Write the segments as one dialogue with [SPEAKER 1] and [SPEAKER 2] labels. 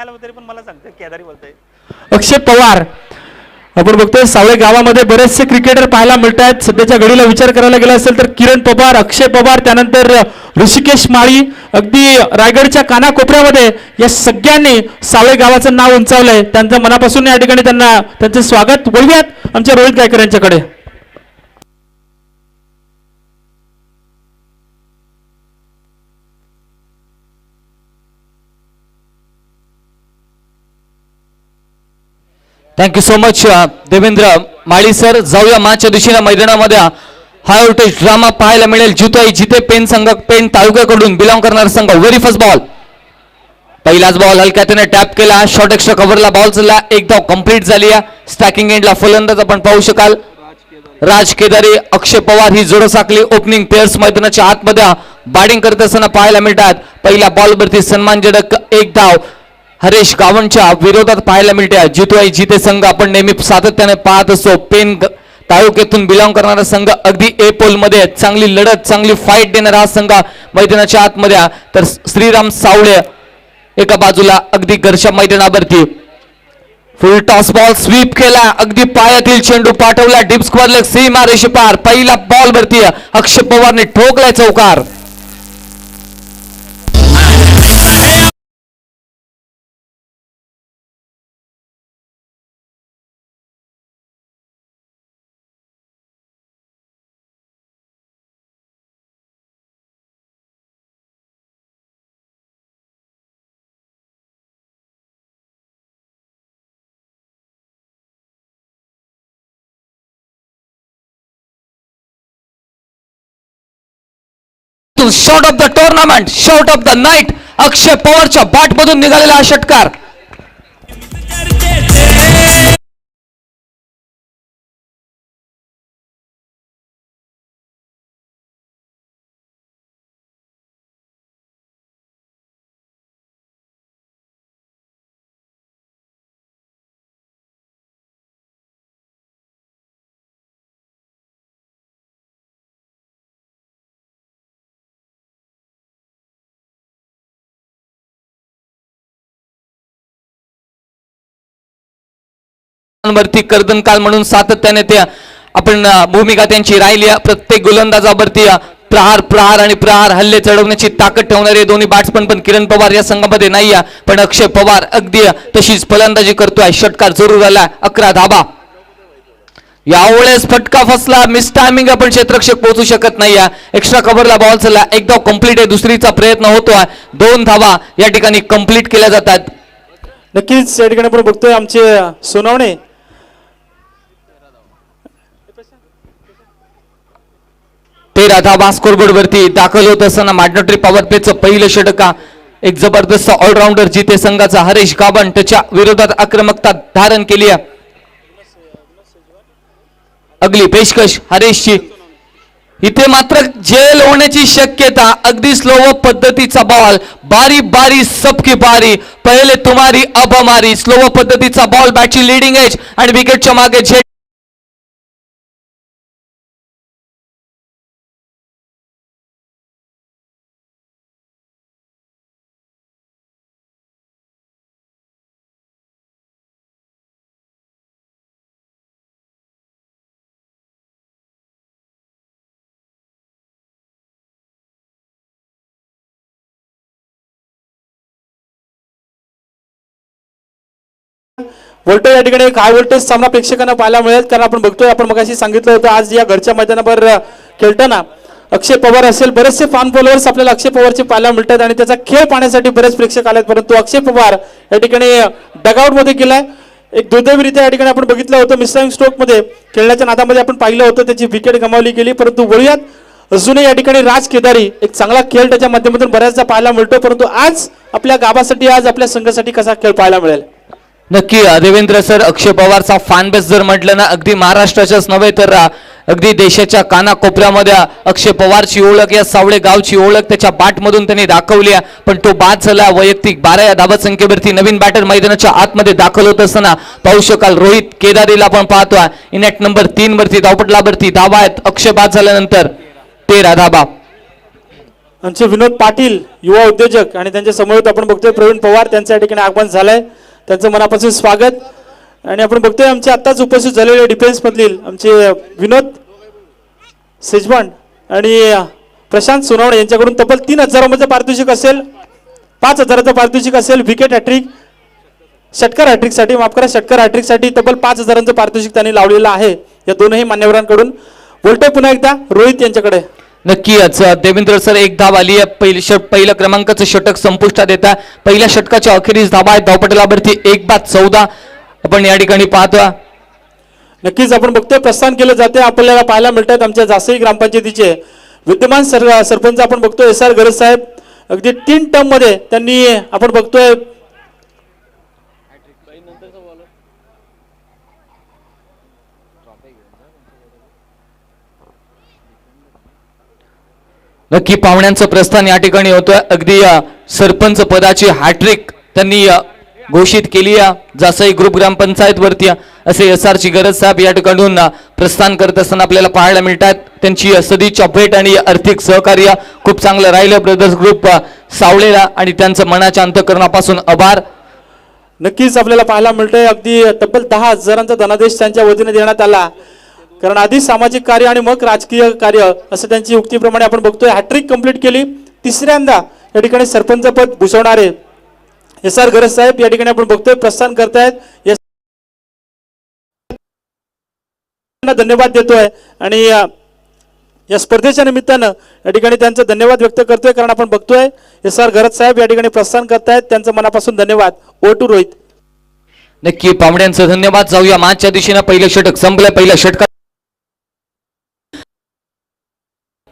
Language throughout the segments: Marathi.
[SPEAKER 1] तरी पण मला सांगते केदारी बोलतोय.
[SPEAKER 2] अक्षय पवार आपण बघतोय सावळे गावामध्ये बरेचसे क्रिकेटर पाहायला मिळत आहेत. सध्याच्या घडीला विचार करायला गेला असेल तर किरण पवार, अक्षय पवार, त्यानंतर ऋषिकेश माळी, अगदी रायगडच्या कानाकोपऱ्यामध्ये या सगळ्यांनी सावळे गावाचं नाव उंचावलंय. त्यांचं मनापासून या ठिकाणी त्यांना त्यांचं स्वागत बोलूयात आमच्या रोहित गायकर यांच्याकडे.
[SPEAKER 3] थँक्यू सो मच देवेंद्र माळी सर. जाऊया माच्या दिशेने मैदानामध्ये हाय व्होल्टेज ड्रामा पाहायला मिळेल. जितोई जिथे पेन संघ पेन तालुक्याकडून बिलॉंग करणारा संघ. व्हेरी फर्स्ट बॉल, पहिलाच बॉल हलक्याने टॅप केला. शॉर्ट एक्स्ट्रा कव्हरला बॉल चालला. एक धाव कंप्लीट झाली. स्टॅकिंग एंडला फलंदाज आपण पाहू शकाल राज केदारी, अक्षय पवार ही जोड साकली. ओपनिंग प्लेयर्स मैदानाच्या आतमध्ये बॅटिंग करत असताना पाहायला मिळतात. पहिल्या बॉलवरती सन्मानजनक एक धाव हरेश गावणच्या विरोधात पाहायला मिळते. जितोय जिथे संघ आपण नेहमी सातत्याने पाहत असतो. पेन तालुक्यातून बिलॉंग करणारा संघ अगदी ए पोल मध्ये चांगली लढत चांगली फाईट देणारा हा संघ मैदानाच्या आतमध्ये. तर श्रीराम सावळे एका बाजूला अगदी घरच्या मैदानावरती. फुल टॉस बॉल स्वीप केला. अगदी पायातील चेंडू पाठवला डीप स्क्वेअर लेग सीमा रेषे पार. पहिला बॉल वरती अक्षय पवारने ठोकलाय चौकार. Shot of the tournament, shot of the night, Akshay पवारच्या बॅट मधून निघालेला हा षटकार. वरती कर्दनकाल म्हणून सातत्याने ते आपण भूमिका त्यांची राहिली. प्रत्येक गोलंदाजावरती प्रहार प्रहार आणि प्रहार हल्ले चढवण्याची ताकद ठेवणारे दोन्ही बॅट्समन पण किरण पवार या संघामध्ये नाही. पण अक्षय पवार अगदी तशीच फलंदाजी करतोय. षटकार जरूर आला. 11 धाबा. यावेळेस फटका फसला. मिस टायमिंग आपण क्षेत्ररक्षक पोहोचू शकत नाही. एक्स्ट्रा कव्हरला बॉल चालला. एक धाव कंप्लीट आहे. दुसरीचा प्रयत्न होतोय. 2 धावा या ठिकाणी कंप्लीट केल्या जातात.
[SPEAKER 2] नक्कीच या ठिकाणी आपण बघतोय आमचे सोनावणे
[SPEAKER 3] 13 धावा स्कोरबोर्ड वरती दाखल होत असताना मॅग्नेटरी पॉवर प्लेचं पहिलं षटक. एक जबरदस्त ऑलराऊंडर जिथे संघाचा हरेश गावण त्याच्या विरोधात आक्रमकता धारण केली आहे. अगली पेशकश हरेशची. इथे मात्र जेल होण्याची शक्यता. अगदी स्लो पद्धतीचा बॉल. बारी बारी सबकी बारी. पहिले तुम्हारी अब हमारी. स्लो पद्धतीचा बॉल. बॅटची लिडिंग एज आणि विकेटच्या मागे झेल.
[SPEAKER 2] व्होल्टेज या ठिकाणी एक हाय व्होल्टेज सामना प्रेक्षकांना पाहायला मिळेल. कारण आपण बघतोय आपण मगाशी सांगितलं होतं आज या घरच्या मैदानावर खेळताना अक्षय पवार असेल बरेचसे फॅन फॉलोअर्स आपल्याला अक्षय पवारचे पाहायला मिळतात आणि त्याचा खेळ पाहण्यासाठी बरेच प्रेक्षक आलेत. परंतु अक्षय पवार या ठिकाणी डगआउट मध्ये गेलाय. एक दुर्दैवीरित्या या ठिकाणी आपण बघितलं होतं मिसलाइंग स्ट्रोक मध्ये खेळण्याच्या नादामध्ये आपण पाहिलं होतं त्याची विकेट गमावली गेली. परंतु वळूयात अजूनही या ठिकाणी राज केदारी एक चांगला खेळ त्याच्या माध्यमातून बऱ्याचदा पाहायला मिळतो. परंतु आज आपल्या गावासाठी आज आपल्या संघासाठी कसा खेळ पाहायला मिळेल.
[SPEAKER 3] नक्की देवेंद्र सर. अक्षय पवारचा फॅन बेस जर म्हटलं ना अगदी महाराष्ट्राच्याच नव्हे तर अगदी देशाच्या कानाकोपऱ्यामध्ये अक्षय पवारची ओळख या सावळे गावची ओळख त्याच्या बॅटमधून त्यांनी दाखवली. पण तो बाद झाला. वैयक्तिक 12 या धावा संख्येवरती नवीन बॅटर मैदानाच्या आतमध्ये दाखल होत असताना पाहू शकाल रोहित केदारीला आपण पाहतोय. इनॅक्ट नंबर 3 वरती धावपटलावरती धावा आहेत. अक्षय बाद झाल्यानंतर 13 धावा.
[SPEAKER 2] आमचे विनोद पाटील युवा उद्योजक आणि त्यांच्या समोर आपण बघतोय प्रवीण पवार, त्यांच्या या ठिकाणी आगमन झालंय, त्यांचं मनापासून स्वागत. आणि आपण बघतोय आमचे आत्ताच उपस्थित झालेले डिफेन्स मधील आमचे विनोद सेजवान आणि प्रशांत सोनवणे यांच्याकडून तब्बल 3,000 मध्ये पारितोषिक असेल, 5,000चं पारितोषिक असेल. विकेट हॅट्रिक, षटकार हॅट्रिक साठी, माफ करा, षटकार हॅट्रिक साठी तब्बल 5,000चं पारितोषिक त्यांनी लावलेलं आहे या दोनही मान्यवरांकडून. बोलतोय पुन्हा एकदा रोहित यांच्याकडे.
[SPEAKER 3] नक्कीच देवेंद्र सर, एक धाव आली आहे. पहिल्या क्रमांकाचं षटक संपुष्टात येतं. पहिल्या षटकाच्या अखेरीस धावा आहेत धावपटलावरती 1/14 आपण या ठिकाणी पाहतो.
[SPEAKER 2] नक्कीच आपण बघतोय प्रस्थान केलं जाते. आपल्याला पाहायला मिळतात आमच्या जासई ग्रामपंचायतीचे विद्यमान सरपंच आपण बघतोय SR गरज साहेब. अगदी 3 टर्म मध्ये त्यांनी आपण बघतोय
[SPEAKER 3] नक्की पाहुण्यांचं प्रस्थान या ठिकाणी होतोय. अगदी सरपंच पदाची हॅट्रिक त्यांनी घोषित केली आहे जासई ग्रुप ग्रामपंचायत वरती. असे SR ची गरज साहेब या ठिकाणून प्रस्थान करत असताना आपल्याला पाहायला मिळतात. त्यांची सदिच्छा भेट आणि आर्थिक सहकार्य खूप चांगलं राहिलं ब्रदर्स ग्रुप सावळेला आणि त्यांचं मनाच्या अंतःकरणापासून आभार.
[SPEAKER 2] नक्कीच आपल्याला पाहायला मिळतंय अगदी तब्बल 10,000चा धनादेश त्यांच्या वतीने देण्यात आला, कारण आधी सामाजिक कार्य आणि मग राजकीय कार्य असं त्यांची युक्तीप्रमाणे आपण बघतोय. हॅट्रिक कंप्लीट केली. तिसऱ्यांदा या ठिकाणी सरपंच पद भूषवणारे SR गरज साहेब या ठिकाणी आपण बघतोय प्रस्थान करतायत. धन्यवाद देतोय आणि या स्पर्धेच्या निमित्तानं या ठिकाणी त्यांचा धन्यवाद व्यक्त करतोय, कारण आपण बघतोय SR गरज साहेब या ठिकाणी प्रस्थान करतायत. त्यांचं मनापासून धन्यवाद. Over to Rohit.
[SPEAKER 3] नक्की पाहुण्यांचं धन्यवाद. जाऊया मागच्या दिशेनं. पहिलं षटक संपलं. पहिल्या षटकात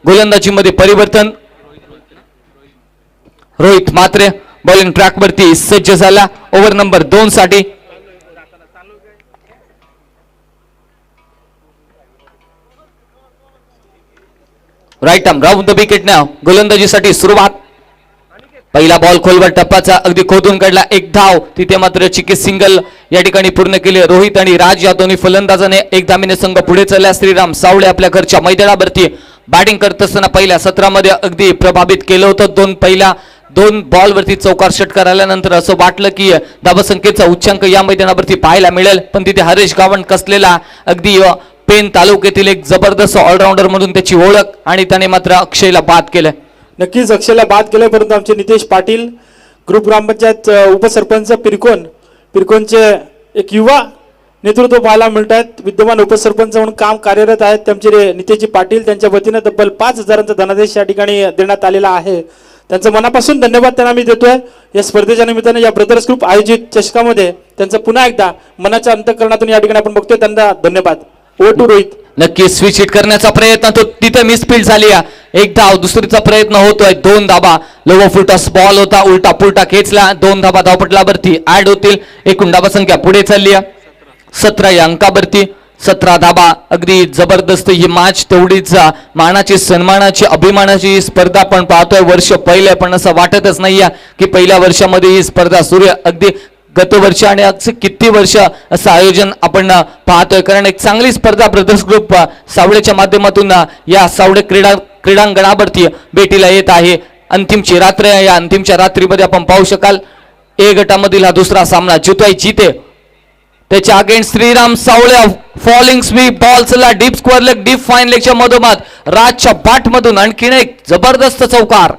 [SPEAKER 3] गोलंदाजी मध्ये परिवर्तन. रोहित मात्रे बॉलिंग ट्रॅक वरती सज्ज झाला ओव्हर नंबर 2 साठी. Right arm round the wicket नाव. गोलंदाजीसाठी सुरुवात. पहिला बॉल खोलवर टप्पाचा अगदी खोदून काढला. एक धाव. तिथे मात्र चिकी सिंगल या ठिकाणी पूर्ण केले. रोहित आणि राज या दोन्ही फलंदाजाने एक धामीने संघ पुढे चालला. श्रीराम सावळे आपल्या घरच्या मैदानावरती बॅटिंग करत असताना पहिल्या 17 मध्ये अगदी प्रभावित केलं होतं. पहिल्या 2 बॉल वरती चौकार षटकार आल्यानंतर असं वाटलं की धावसंख्येचा उच्चांक या मैदानावरती पाहायला मिळेल, पण तिथे हरेश गावंड कसलेला अगदी पेन तालुक्यातील एक जबरदस्त ऑलराऊंडर म्हणून त्याची ओळख, आणि त्याने मात्र अक्षयला बाद केलं.
[SPEAKER 2] नक्कीच अक्षयला बाद केलं, परंतु आमचे नितेश पाटील ग्रुप ग्रामपंचायत उपसरपंच पिरकोनचे एक युवा नेतृत्व पाहायला मिळत आहेत. विद्यमान उपसरपंच म्हणून काम कार्यरत आहेत त्यांचे नितेशजी पाटील. त्यांच्या वतीने तब्बल 5,000चा धनादेश या ठिकाणी देण्यात आलेला आहे. त्यांचं मनापासून धन्यवाद त्यांना मी देतोय. या स्पर्धेच्या निमित्ताने या ब्रदर्स ग्रुप आयोजित चषकामध्ये त्यांचं पुन्हा एकदा मनाच्या अंतःकरणातून या ठिकाणी आपण बघतोय त्यांना धन्यवाद. Over to Rohit.
[SPEAKER 3] नक्की स्विच हिट करण्याचा प्रयत्न तो तिथे मिसफील्ड झाली. एक धाव. दुसरीचा प्रयत्न होतोय. 2 धाबा. लोवर फुलटॉस बॉल होता, उलटा पुलटा खेचला. 2 धाबा धावपटलावरती ऍड होतील. एकूण धाबा संख्या पुढे चालली 17 या अंकावरती. 17 धाबा. अगदी जबरदस्त ही मॅच. तेवढीच मानाची, सन्मानाची, अभिमानाची स्पर्धा आपण पाहतोय. वर्ष पहिले, पण असं वाटतच नाहीये की पहिल्या वर्षामध्ये ही स्पर्धा सुरू आहे. अगदी गतवर्ष आणि अगदी किती वर्ष असं आयोजन आपण पाहतोय, कारण एक चांगली स्पर्धा ब्रदर्स ग्रुप सावळेच्या माध्यमातून या सावळे क्रीडांगणावरती भेटीला येत आहे. अंतिमची रात्र आहे. या अंतिमच्या रात्रीमध्ये आपण पाहू शकाल ए गटामधील हा दुसरा सामना जितवाय जिते त्याच्या against Shriram Savale. Falling sweep ball चला deep square leg, deep fine लेगच्या मधोमध राजच्या बाट मधून आणखीन एक जबरदस्त चौकार.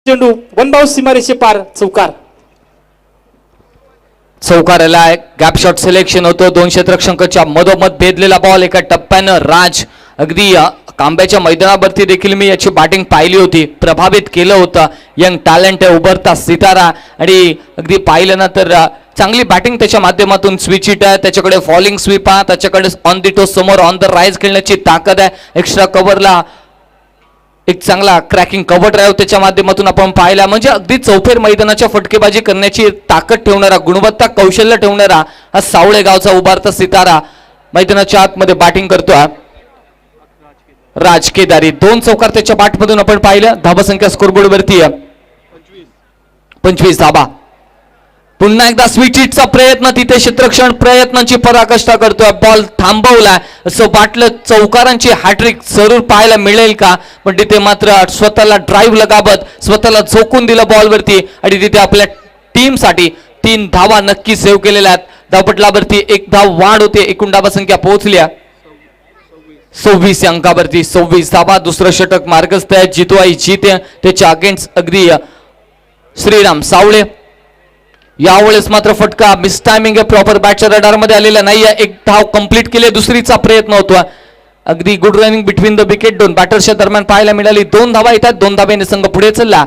[SPEAKER 2] चेंडू 1 बाउंस सीमारेषे पार.
[SPEAKER 3] चौकार आलाय. गॅप शॉट सिलेक्शन होतो. 2 क्षेत्ररक्षकांच्या मधोमध भेदलेला बॉल एका टप्प्यानं राज अगदी कांब्याच्या मैदानावरती देखील मी याची बॅटिंग पाहिली होती, प्रभावित केलं होतं. यंग टॅलेंट आहे, उभरता सितारा, आणि अगदी पाहिलं ना तर चांगली बॅटिंग त्याच्या माध्यमातून. स्विच हिट आहे त्याच्याकडे, फॉलिंग स्वीप आहे त्याच्याकडे, ऑन दी टो समोर ऑन द राईज खेळण्याची ताकद आहे. एक्स्ट्रा कव्हरला एक चांगला क्रॅकिंग कव्हर ड्राईव्ह त्याच्या माध्यमातून आपण पाहिला. म्हणजे अगदी चौफेर मैदानाच्या फटकेबाजी करण्याची ताकद ठेवणारा, गुणवत्ता कौशल्य ठेवणारा हा सावळे गावचा उभारता सितारा मैदानाच्या आतमध्ये बॅटिंग करतोय. राज केदारी 2 चौकार त्याच्या बॅटमधून आपण पाहिलं. धाबासंख्या स्कोरबोर्ड वरती 25 धाबा. पुन्हा एकदा स्विच हिटचा प्रयत्न, तिथे क्षेत्ररक्षण प्रयत्नांची पराकाष्ठा करतोय. बॉल थांबवलाय असं वाटलं, चौकारांची हॅट्रिक जरूर पाहायला मिळेल का, पण तिथे मात्र स्वतःला ड्राईव्ह लगावत स्वतःला झोकून दिलं बॉलवरती, आणि तिथे आपल्या टीमसाठी 3 धावा नक्की सेव्ह केलेल्या आहेत. धावपटलावरती 1 धाव वाढ होते, एकूण धावा संख्या पोहोचल्या 26 अंकावरती. 26 धावा. दुसरं षटक मार्गस्थ आहे. जितवाई जीते त्याच्या अगेन्स्ट अगदी श्रीराम सावळे. यावेळेस मात्र फटका मिस टायमिंग आहे, प्रॉपर बॅटच्या रडारमध्ये आलेला नाही आहे. 1 धाव कंप्लीट केली, दुसरीचा प्रयत्न होतो. अगदी good running between the wicket. 2 बॅटर्सच्या दरम्यान पाहायला मिळाली. 2 धावा येतात, 2 धाब्याने संघ पुढे चालला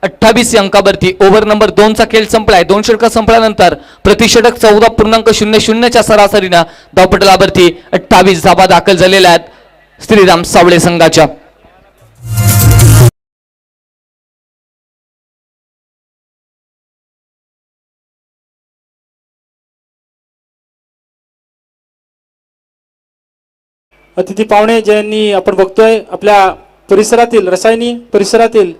[SPEAKER 3] 28 अंकावरती. ओव्हर नंबर 2 चा खेळ संपलाय. 2 षटक संपल्यानंतर प्रतिषटक 14.00 च्या सरासरीनं धावपटलावरती 28 धाबा दाखल झालेल्या आहेत श्रीराम सावळे संघाच्या.
[SPEAKER 2] अतिथी पाहुणे ज्यांनी आपण बघतोय आपल्या परिसरातील, रसायनी परिसरातील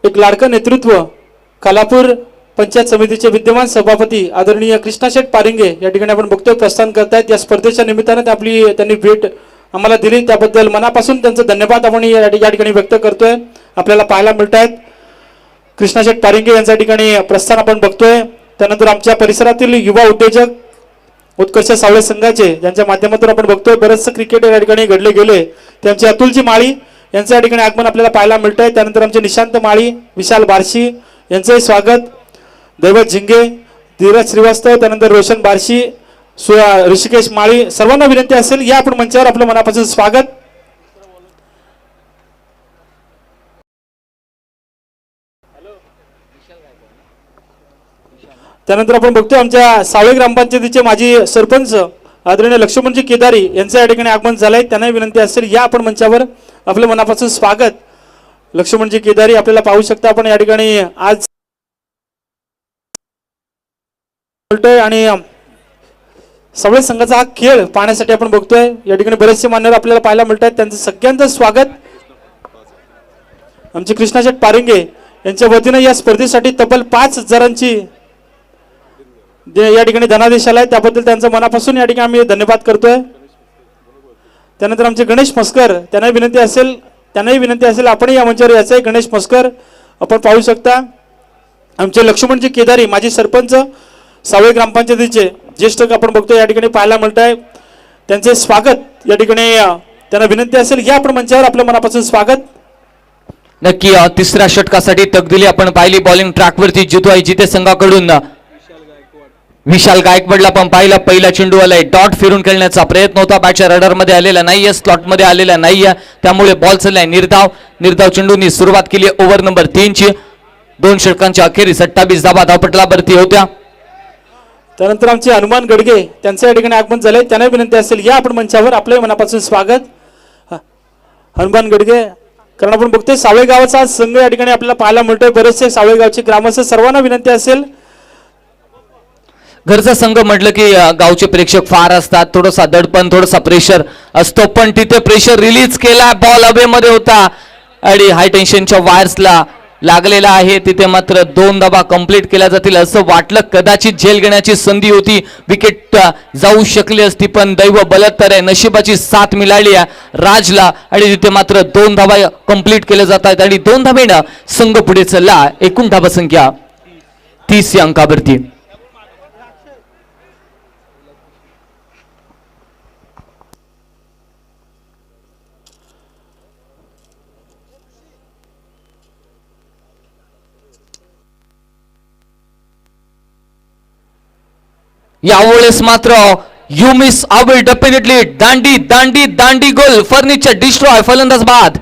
[SPEAKER 2] एक लाडकं नेतृत्व, कालापूर पंचायत समितीचे विद्यमान सभापती आदरणीय कृष्णाशेठ पारिंगे या ठिकाणी आपण बघतोय प्रस्थान करतायत. या स्पर्धेच्या निमित्ताने त्यांनी भेट आम्हाला दिली, त्याबद्दल मनापासून त्यांचं धन्यवाद आपण या ठिकाणी व्यक्त करतोय. आपल्याला पाहायला मिळत आहेत कृष्णाशेठ पारिंगे यांच्या ठिकाणी प्रस्थान आपण बघतोय. त्यानंतर आमच्या परिसरातील युवा उद्योजक उत्कर्ष सावळे संघाचे, ज्यांच्या माध्यमातून आपण बघतोय बरेचसे क्रिकेट या ठिकाणी घडले गेले, त्यांचे अतुलजी माळी यांचं या ठिकाणी आगमन आपल्याला पाहायला मिळत आहे. त्यानंतर आमचे निशांत माळी, विशाल बारशी यांचंही स्वागत. दैवत झिंगे, धीरज श्रीवास्तव, त्यानंतर रोशन बारशी, ऋषिकेश माळी, सर्वांना विनंती असेल या आपण मंचावर आपलं मनापासून स्वागत. त्यानंतर आपण बघतोय आमच्या सावळे ग्रामपंचायतीचे माजी सरपंच आदरणीय लक्ष्मणजी केदारी यांचं या ठिकाणी आगमन झालंय. त्यांना विनंती असेल या आपण मंचावर आपलं मनापासून स्वागत. लक्ष्मणजी केदारी आपल्याला पाहू शकता आपण या ठिकाणी आज आणि सावळे संघाचा हा खेळ पाहण्यासाठी आपण बघतोय. या ठिकाणी बरेचसे मान्यवर आपल्याला पाहायला मिळत आहेत, त्यांचं सगळ्यांचं स्वागत. आमचे कृष्णाशेठ पारिंगे यांच्या वतीनं या स्पर्धेसाठी तब्बल 5,000ची या ठिकाणी धनादेश आलाय, त्याबद्दल त्यांचं मनापासून या ठिकाणी आम्ही धन्यवाद करतोय. त्यानंतर आमचे गणेश मस्कर, त्यांनाही विनंती असेल आपण या मंचावर यायचंय. गणेश मस्कर आपण पाहू शकता. आमचे लक्ष्मणजी केदारी माजी सरपंच सावळे ग्रामपंचायतीचे ज्येष्ठ आपण बघतोय या ठिकाणी पाहायला मिळत आहे, त्यांचे स्वागत या ठिकाणी. त्यांना विनंती असेल या आपण मंचावर आपलं मनापासून स्वागत.
[SPEAKER 3] नक्की तिसऱ्या षटकासाठी तकदिली आपण पाहिली. बॉलिंग ट्रॅकवरती जितवाई जिते संघाकडून विशाल गायकवाडला पण पाहिला. पहिला चेंडू आलाय, डॉट फिरून खेळण्याचा प्रयत्न होता, बॅटच्या रडार मध्ये आलेला नाहीये, स्लॉट मध्ये आलेला नाहीये, त्यामुळे बॉल चाललाय निर्धाव चेंडूंनी सुरुवात केली ओव्हर नंबर 3 ची. 2 षटकांच्या अखेरीस 28 धाबा धावपटलावरती होत्या.
[SPEAKER 2] त्यानंतर आमचे हनुमान गडगे त्यांचं या ठिकाणी आगमन झालंय, त्यांना विनंती असेल या आपण मंचावर आपल्या मनापासून स्वागत. हनुमान गडगे, कारण आपण बघतोय सावळे गावाचा संघ या ठिकाणी आपल्याला पाहायला मिळतोय. बरेचसे सावळे गावचे ग्रामस्थ, सर्वांना विनंती असेल.
[SPEAKER 3] घरचा संघ म्हटलं की गावचे प्रेक्षक फार असतात, थोडासा दडपण, थोडासा प्रेशर असतो, पण तिथे प्रेशर रिलीज केला. बॉल हवे मध्ये होता आणि हाय टेन्शनच्या वायर्सला लागलेला आहे. तिथे मात्र 2 धाबा कंप्लीट केल्या जातील असं वाटलं. कदाचित झेल घेण्याची संधी होती, विकेट जाऊ शकली असती, पण दैव बलत्तर आहे, नशिबाची साथ मिळाली आहे राजला आणि तिथे मात्र 2 धाबा कंप्लीट केल्या जात आहेत आणि 2 धाब्यानं संघ पुढे चालला. एकूण धाबा संख्या 30 या अंकावरती. यावेळेस मात्र You miss, I will definitely. Dandi Dandi Dandi goal. Furniture destroy. फलंदाज बाद.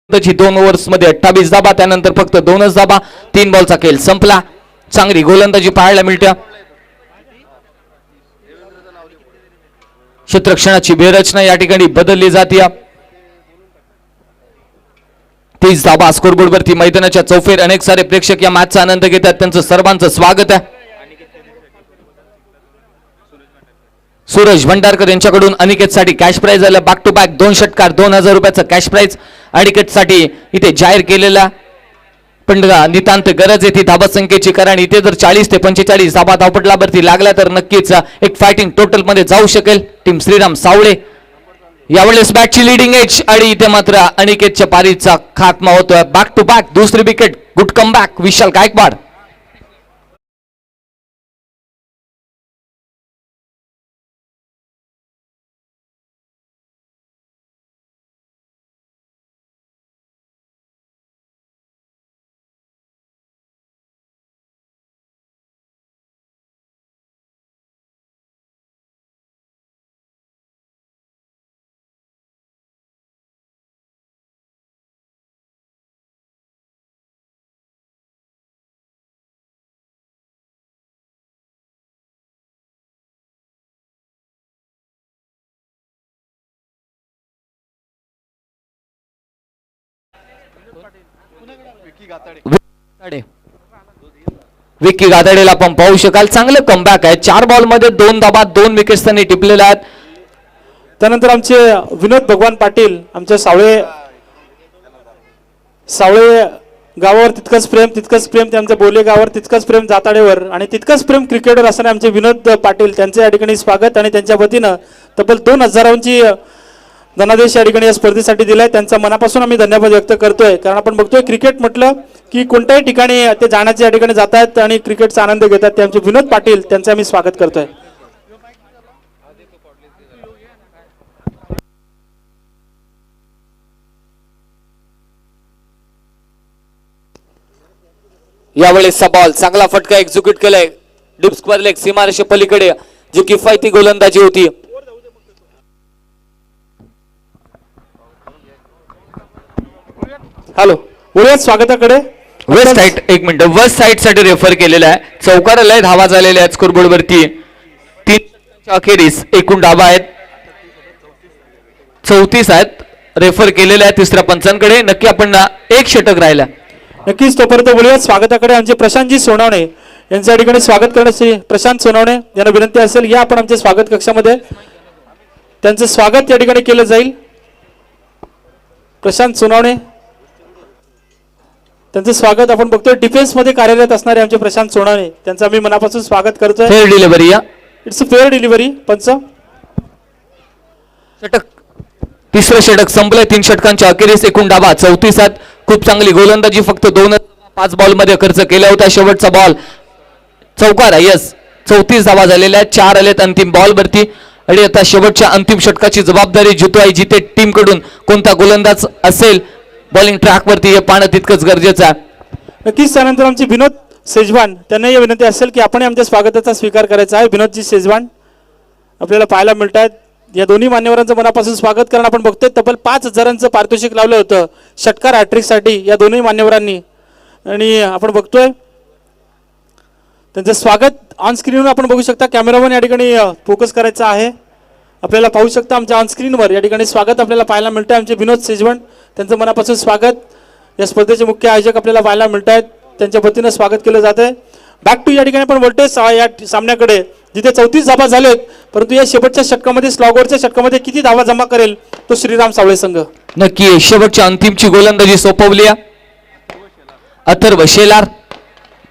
[SPEAKER 3] त्याची 2 ओव्हर्स मध्ये 28 धाबा. त्यानंतर फक्त 2च धाबा. 3 बॉलचा खेळ संपला. चांगली गोलंदाजी पाहायला मिळते. क्षेत्ररक्षणाची बेरचना या ठिकाणी बदलली जाते. 30 धाबा स्कोरबोर्ड वरती. मैदानाच्या चौफेर अनेक सारे प्रेक्षक या मॅचचा आनंद घेतात. त्यांचं सर्वांचं स्वागत आहे. सूरज भंडारकर यांच्याकडून अनिकेतसाठी कॅश प्राइज आलं. बॅक टू बॅक 2 षटकार 2000 रुपयाचं कॅश प्राइज अनिकेतसाठी इथे जाहीर केलेला. पण नितांत गरज आहे ती धाबा संख्येची, कारण इथे जर 40 ते 45 धाबा धावपटलावरती लागला तर नक्कीच एक फायटिंग टोटल मध्ये जाऊ शकेल टीम श्रीराम सावळे. यावेळेस बॅटची लिडिंग एज आणि इथे मात्र अनिकेतच्या पारीचा खात्मा होतोय. बॅक टू बॅक दुसरी विकेट. गुड कम बॅक विशाल गायकवाड. विक्की गाताडेला आपण पाहू शकाल. चांगलं कमबॅक आहे. 4 बॉल मध्ये 2 धाबा 2 विकेट्स त्यांनी टिपलेल्या आहेत.
[SPEAKER 2] त्यानंतर आमचे विनोद भगवान पाटील आमच्या सावळे गावावर तितकंच प्रेम त्यांच्या बोले गावावर तितकंच प्रेम जाताडेवर आणि तितकंच प्रेम क्रिकेटर असणारे आमचे विनोद पाटील त्यांचे या ठिकाणी स्वागत आणि त्यांच्या वतीनं तब्बल 2000ची धनादेश या ठिकाणी या स्पर्धेसाठी दिलाय. त्यांचा मनापासून आम्ही धन्यवाद व्यक्त करतोय, कारण आपण बघतोय क्रिकेट म्हटलं की कोणत्याही ठिकाणी ते जाण्याचे या ठिकाणी जातात आणि क्रिकेटचा आनंद घेतात. ते आमचे विनोद पाटील त्यांचे आम्ही स्वागत करतोय.
[SPEAKER 3] यावेळेसचा बॉल चांगला फटका एक्झिक्यूट केलाय. डीप स्क्वेअर लेग सीमारेषे पलीकडे जी किफायती गोलंदाजी होती.
[SPEAKER 2] हॅलो वळूयात स्वागताकडे.
[SPEAKER 3] West side 1 minute west side साठी रेफर केलेला आहे. चौकार लय धावा झालेल्या आहेत स्कोरबोर्ड वरती. 3 अखेरीस एकूण धावा आहेत 34 आहेत. रेफर केलेल्या आहे तिसऱ्या पंचांकडे. नक्की आपण 1 षटक राहिला.
[SPEAKER 2] नक्कीच तोपर्यंत बोलूयात स्वागताकडे. आमचे प्रशांतजी सोनावणे यांच्या या ठिकाणी स्वागत करण्याची प्रशांत सोनावणे यांना विनंती असेल या आपण आमच्या स्वागत कक्षामध्ये त्यांचं स्वागत या ठिकाणी केलं जाईल. प्रशांत सोनावणे त्यांचं स्वागत आपण बघतोय. डिफेन्स मध्ये कार्यरत असणारे आमचे प्रशांत सोनावणे त्यांचं आम्ही मनापासून स्वागत करतोय.
[SPEAKER 3] Fair delivery.
[SPEAKER 2] It's a fair delivery. पंच
[SPEAKER 3] षटक तिसरं षटक संपलंय. 3 षटकांच्या अखेरीस एकूण धावा 34 आहेत. खूप चांगली गोलंदाजी. फक्त 5 बॉल मध्ये खर्च केला होता. शेवटचा बॉल चौकार आहे. यस 34 धावा झालेल्या आहेत. 4 आलेत अंतिम बॉल वरती आणि आता शेवटच्या अंतिम षटकाची जबाबदारी जितू जिथे टीम कडून कोणता गोलंदाज असेल बॉलिंग ट्रॅक वरती हे पाहणं तितकंच गरजेचं आहे.
[SPEAKER 2] नक्कीच त्यानंतर आमचे विनोद सेजवान त्यांना ही विनंती असेल की आपण आमच्या स्वागताचा स्वीकार करायचा आहे. विनोदजी सेजवान आपल्याला पाहायला मिळत आहेत. या दोन्ही मान्यवरांचं मनापासून स्वागत करणं. आपण बघतोय तब्बल 5000चं पारितोषिक लावलं होतं षटकार हॅट्रिकसाठी या दोन्ही मान्यवरांनी आणि आपण बघतोय त्यांचं स्वागत ऑन स्क्रीनवर आपण बघू शकता. कॅमेरामन या ठिकाणी फोकस करायचा आहे. आपल्याला पाहू शकता आमच्या ऑन स्क्रीनवर या ठिकाणी स्वागत आपल्याला पाहायला मिळतं आहे. आमचे विनोद सेजवान त्यांचं मनापासून स्वागत. या स्पर्धेचे मुख्य आयोजक आपल्याला पाहायला मिळत आहेत. त्यांच्या वतीनं स्वागत केलं जात आहे. बॅक टू या ठिकाणी आपण बोलतोय या सामन्याकडे जिथे 34 धावा झालेत, परंतु या शेवटच्या षटकामध्ये स्लॉगरच्या षटकामध्ये किती धावा जमा करेल तो श्रीराम सावळे संघ.
[SPEAKER 3] नक्की शेवटच्या अंतिमची गोलंदाजी सोपवली. अथर्व शेलार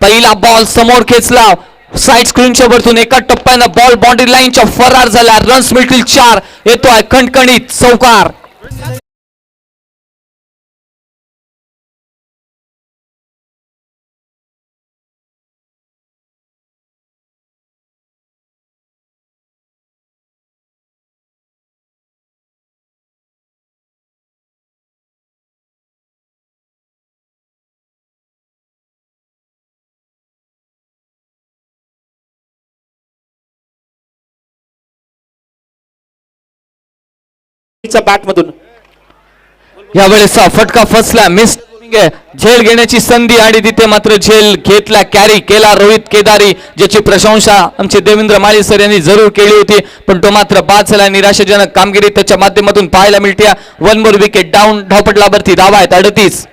[SPEAKER 3] पहिला बॉल समोर खेचला, साइड स्क्रीनच्या वरतून एका टप्प्यानं बॉल बाउंड्री लाईनच्या फरार झाला. रन्स मिळतील 4. येतोय खणखणीत चौकार.
[SPEAKER 2] बॅट मधून
[SPEAKER 3] यावेळेस फटका फसला, मिस झेल घेण्याची संधी आणि तिथे मात्र झेल घेतला, कॅरी केला रोहित केदारी, ज्याची प्रशंसा आमचे देवेंद्र माळी सर यांनी जरूर केली होती, पण तो मात्र बाद झाला. निराशाजनक कामगिरी त्याच्या माध्यमातून पाहायला मिळते. 1 मोर विकेट डाऊन. धावपटलावरती धावा आहेत 38.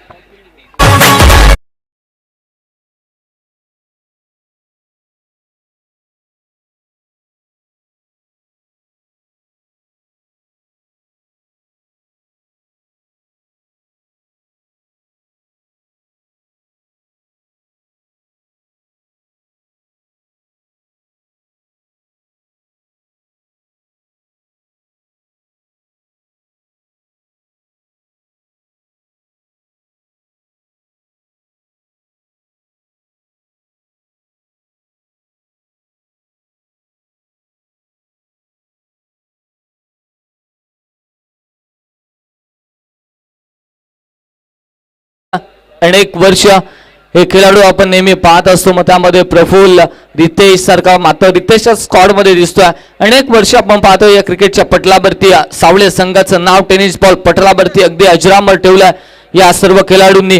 [SPEAKER 3] अनेक वर्ष हे खेळाडू आपण नेहमी पाहत असतो, मग त्यामध्ये प्रफुल्ल रितेश सारखा मात्र रितेशच्या स्क्वॉड मध्ये दिसतोय. अनेक वर्ष आपण पाहतो या क्रिकेटच्या पटलावरती सावळे संघाचं नाव टेनिस बॉल पटलावरती अगदी अजरामर ठेवलंय या सर्व खेळाडूंनी.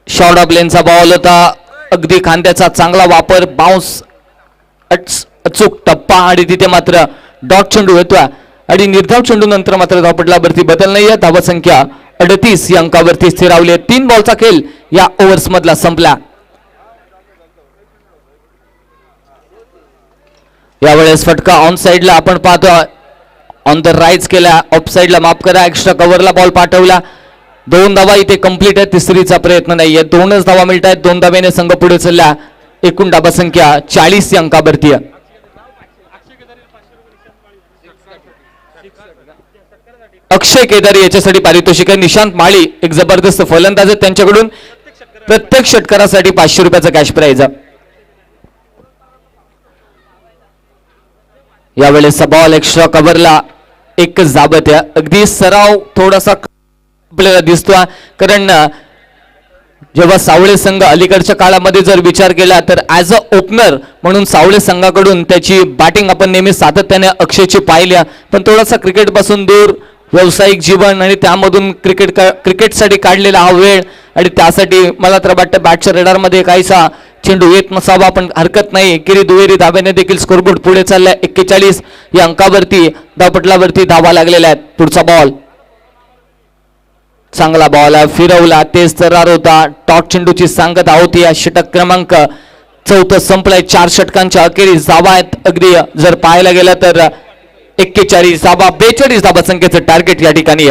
[SPEAKER 3] शॉर्ट ऑफ लेनचा बॉल होता, अगदी खांद्याचा चांगला वापर, बाउन्स अचूक टप्पा आणि तिथे मात्र डॉट चेंडू येतोय आणि निर्धाव चेंडू नंतर मात्र धावपटलावरती बदल नाहीये. धावा संख्या 38 या अंकावरती स्थिरावली. 3 बॉलचा खेळ या ओव्हर्स मधला संपला. यावेळेस फटका ऑन साइडला आपण पाहतो, ऑन द राईज केला, ऑफ साइडला माफ करा, एक्स्ट्रा कव्हरला बॉल पाठवला. 2 धावा इथे कंप्लीट आहे, तिसरीचा प्रयत्न नाहीये. 2च धावा मिळत आहेत. 2 धावेने संघ पुढे चालला. एकूण धावा संख्या 40 या अंकावरती. अक्षय केदारी याच्यासाठी पारितोषिक आहे. निशांत माळी एक जबरदस्त फलंदाज आहे, त्यांच्याकडून प्रत्येक षटकारासाठी 500 रुपयाचा कॅश प्राइज. यावेळेस बॉल एक्स्ट्रा कव्हरला एकच दाबत आहे. अगदी सराव थोडासा आपल्याला दिसतोय, कारण जेव्हा सावळे संघ अलीकडच्या काळामध्ये जर विचार केला तर ऍज अ ओपनर म्हणून सावळे संघाकडून त्याची बॅटिंग आपण नेहमी सातत्याने अक्षयची पाहिली, पण थोडासा क्रिकेट पासून दूर व्यावसायिक जीवन आणि त्यामधून क्रिकेटसाठी काढलेला हा वेळ, आणि त्यासाठी मला तर वाटतं बॅटच्या रेडारमध्ये काहीसा चेंडू येत नसावा, पण हरकत नाही. किरी दुहेरी धाब्याने देखील स्कोरबोर्ड पुढे चाललाय. 41 या अंकावरती धावपटलावरती धावा लागलेल्या आहेत. पुढचा बॉल चांगला बॉल फिरवला, तेज तरार होता. टॉट चेंडूची सांगत आहोत. या षटक क्रमांक 4 संपलाय. 4 षटकांच्या अखेरीस धावा आहेत. अगदी जर पाहायला गेलं तर 41 धावा, 42 धावा संख्येचं टार्गेट या ठिकाणी.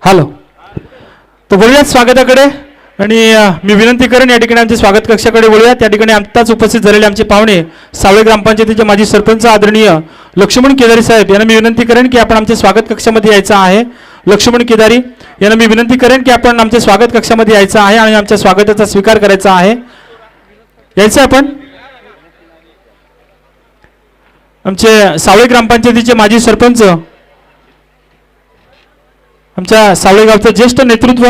[SPEAKER 2] हॅलो, तर बोलूयात स्वागताकडे, आणि मी विनंती करेन या ठिकाणी आमच्या स्वागत कक्षाकडे बोलूयात. त्या ठिकाणी आत्ताच उपस्थित झालेले आमचे पाहुणे सावळे ग्रामपंचायतीचे माजी सरपंच आदरणीय लक्ष्मण केदारी साहेब यांना मी विनंती करेन की आपण आमच्या स्वागत कक्षामध्ये यायचं आहे. लक्ष्मण केदारी यांना मी विनंती करेन की आपण आमच्या स्वागत कक्षामध्ये यायचं आहे आणि आमच्या स्वागताचा स्वीकार करायचा आहे. यायचं आपण. आमचे सावळे ग्रामपंचायतीचे माजी सरपंच, आमच्या सावळे गावचं ज्येष्ठ नेतृत्व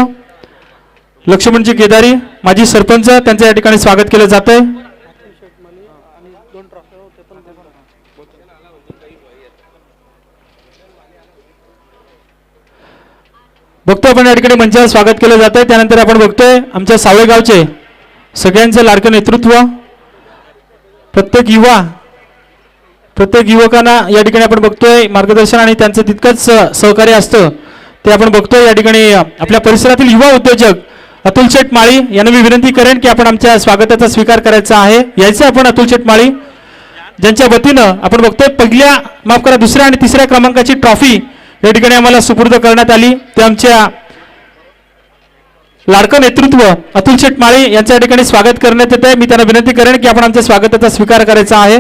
[SPEAKER 2] लक्ष्मणजी केदारी माजी सरपंच, त्यांचं या ठिकाणी स्वागत केलं जात आहे. बघतो आपण या ठिकाणी मंचावर स्वागत केलं जात आहे. त्यानंतर आपण बघतोय आमच्या सावळे गावचे सगळ्यांचं लाडकं नेतृत्व, प्रत्येक युवकांना या ठिकाणी आपण बघतोय मार्गदर्शन आणि त्यांचं तितकंच सहकार्य असतं ते आपण बघतोय. या ठिकाणी आपल्या परिसरातील युवा उद्योजक अतुल शेठ माळी यांना मी विनंती करेन की आपण आमच्या स्वागताचा स्वीकार करायचा आहे. यायचं आपण अतुल शेठ माळी ज्यांच्या वतीनं आपण बघतोय दुसऱ्या आणि तिसऱ्या क्रमांकाची ट्रॉफी या ठिकाणी आम्हाला सुपूर्द करण्यात आली. ते आमच्या लाडकं नेतृत्व अतुल शेठ माळी यांच्या ठिकाणी स्वागत करण्यात येत आहे. मी त्यांना विनंती करेन की आपण आमच्या स्वागताचा स्वीकार करायचा आहे.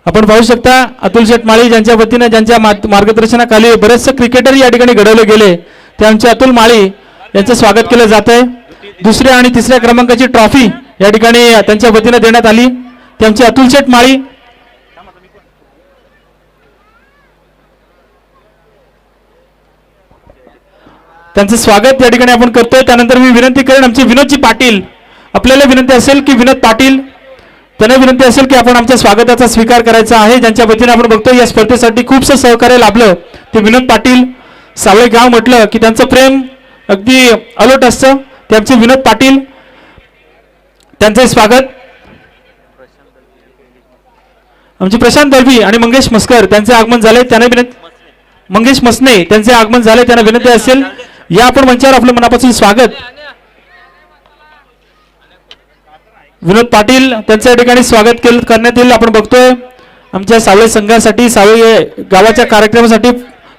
[SPEAKER 2] आपण पाहू शकता अतुल शेठ माळी ज्यांच्या वतीने ज्यांच्या मार्गदर्शनाखाली बरेचसे क्रिकेटर या ठिकाणी घडवले गेले ते आमचे अतुल माळी यांचं स्वागत केलं जात आहे. दुसऱ्या आणि तिसऱ्या क्रमांकाची ट्रॉफी या ठिकाणी त्यांच्या वतीने देण्यात आली. ते आमचे अतुल शेठ माळी त्यांचं स्वागत या ठिकाणी आपण करतोय. त्यानंतर मी विनंती करेन आमचे विनोदजी पाटील आपल्याला विनंती असेल की विनोद पाटील त्यांना विनंती असेल की आपण आमच्या स्वागताचा स्वीकार करायचा आहे. ज्यांच्या वतीने आपण बघतोय या स्पर्धेसाठी खूपसं सहकार्य लाभलं ते विनोद पाटील. सावळे गाव म्हटलं की त्यांचं प्रेम अगदी अलोट असतं. ते आमचे विनोद पाटील त्यांचे स्वागत. आमचे प्रशांत दळवी आणि मंगेश मस्कर त्यांचे आगमन झाले. त्यांना विनंती मंगेश मसने त्यांचे आगमन झाले. त्यांना विनंती असेल या आपण मंचावर आपलं मनापासून स्वागत. विनोद पाटील त्यांच्या ठिकाणी स्वागत करण्यात येईल. आपण बघतोय आमच्या सावळे संघासाठी सावळे गावाच्या कार्यक्रमासाठी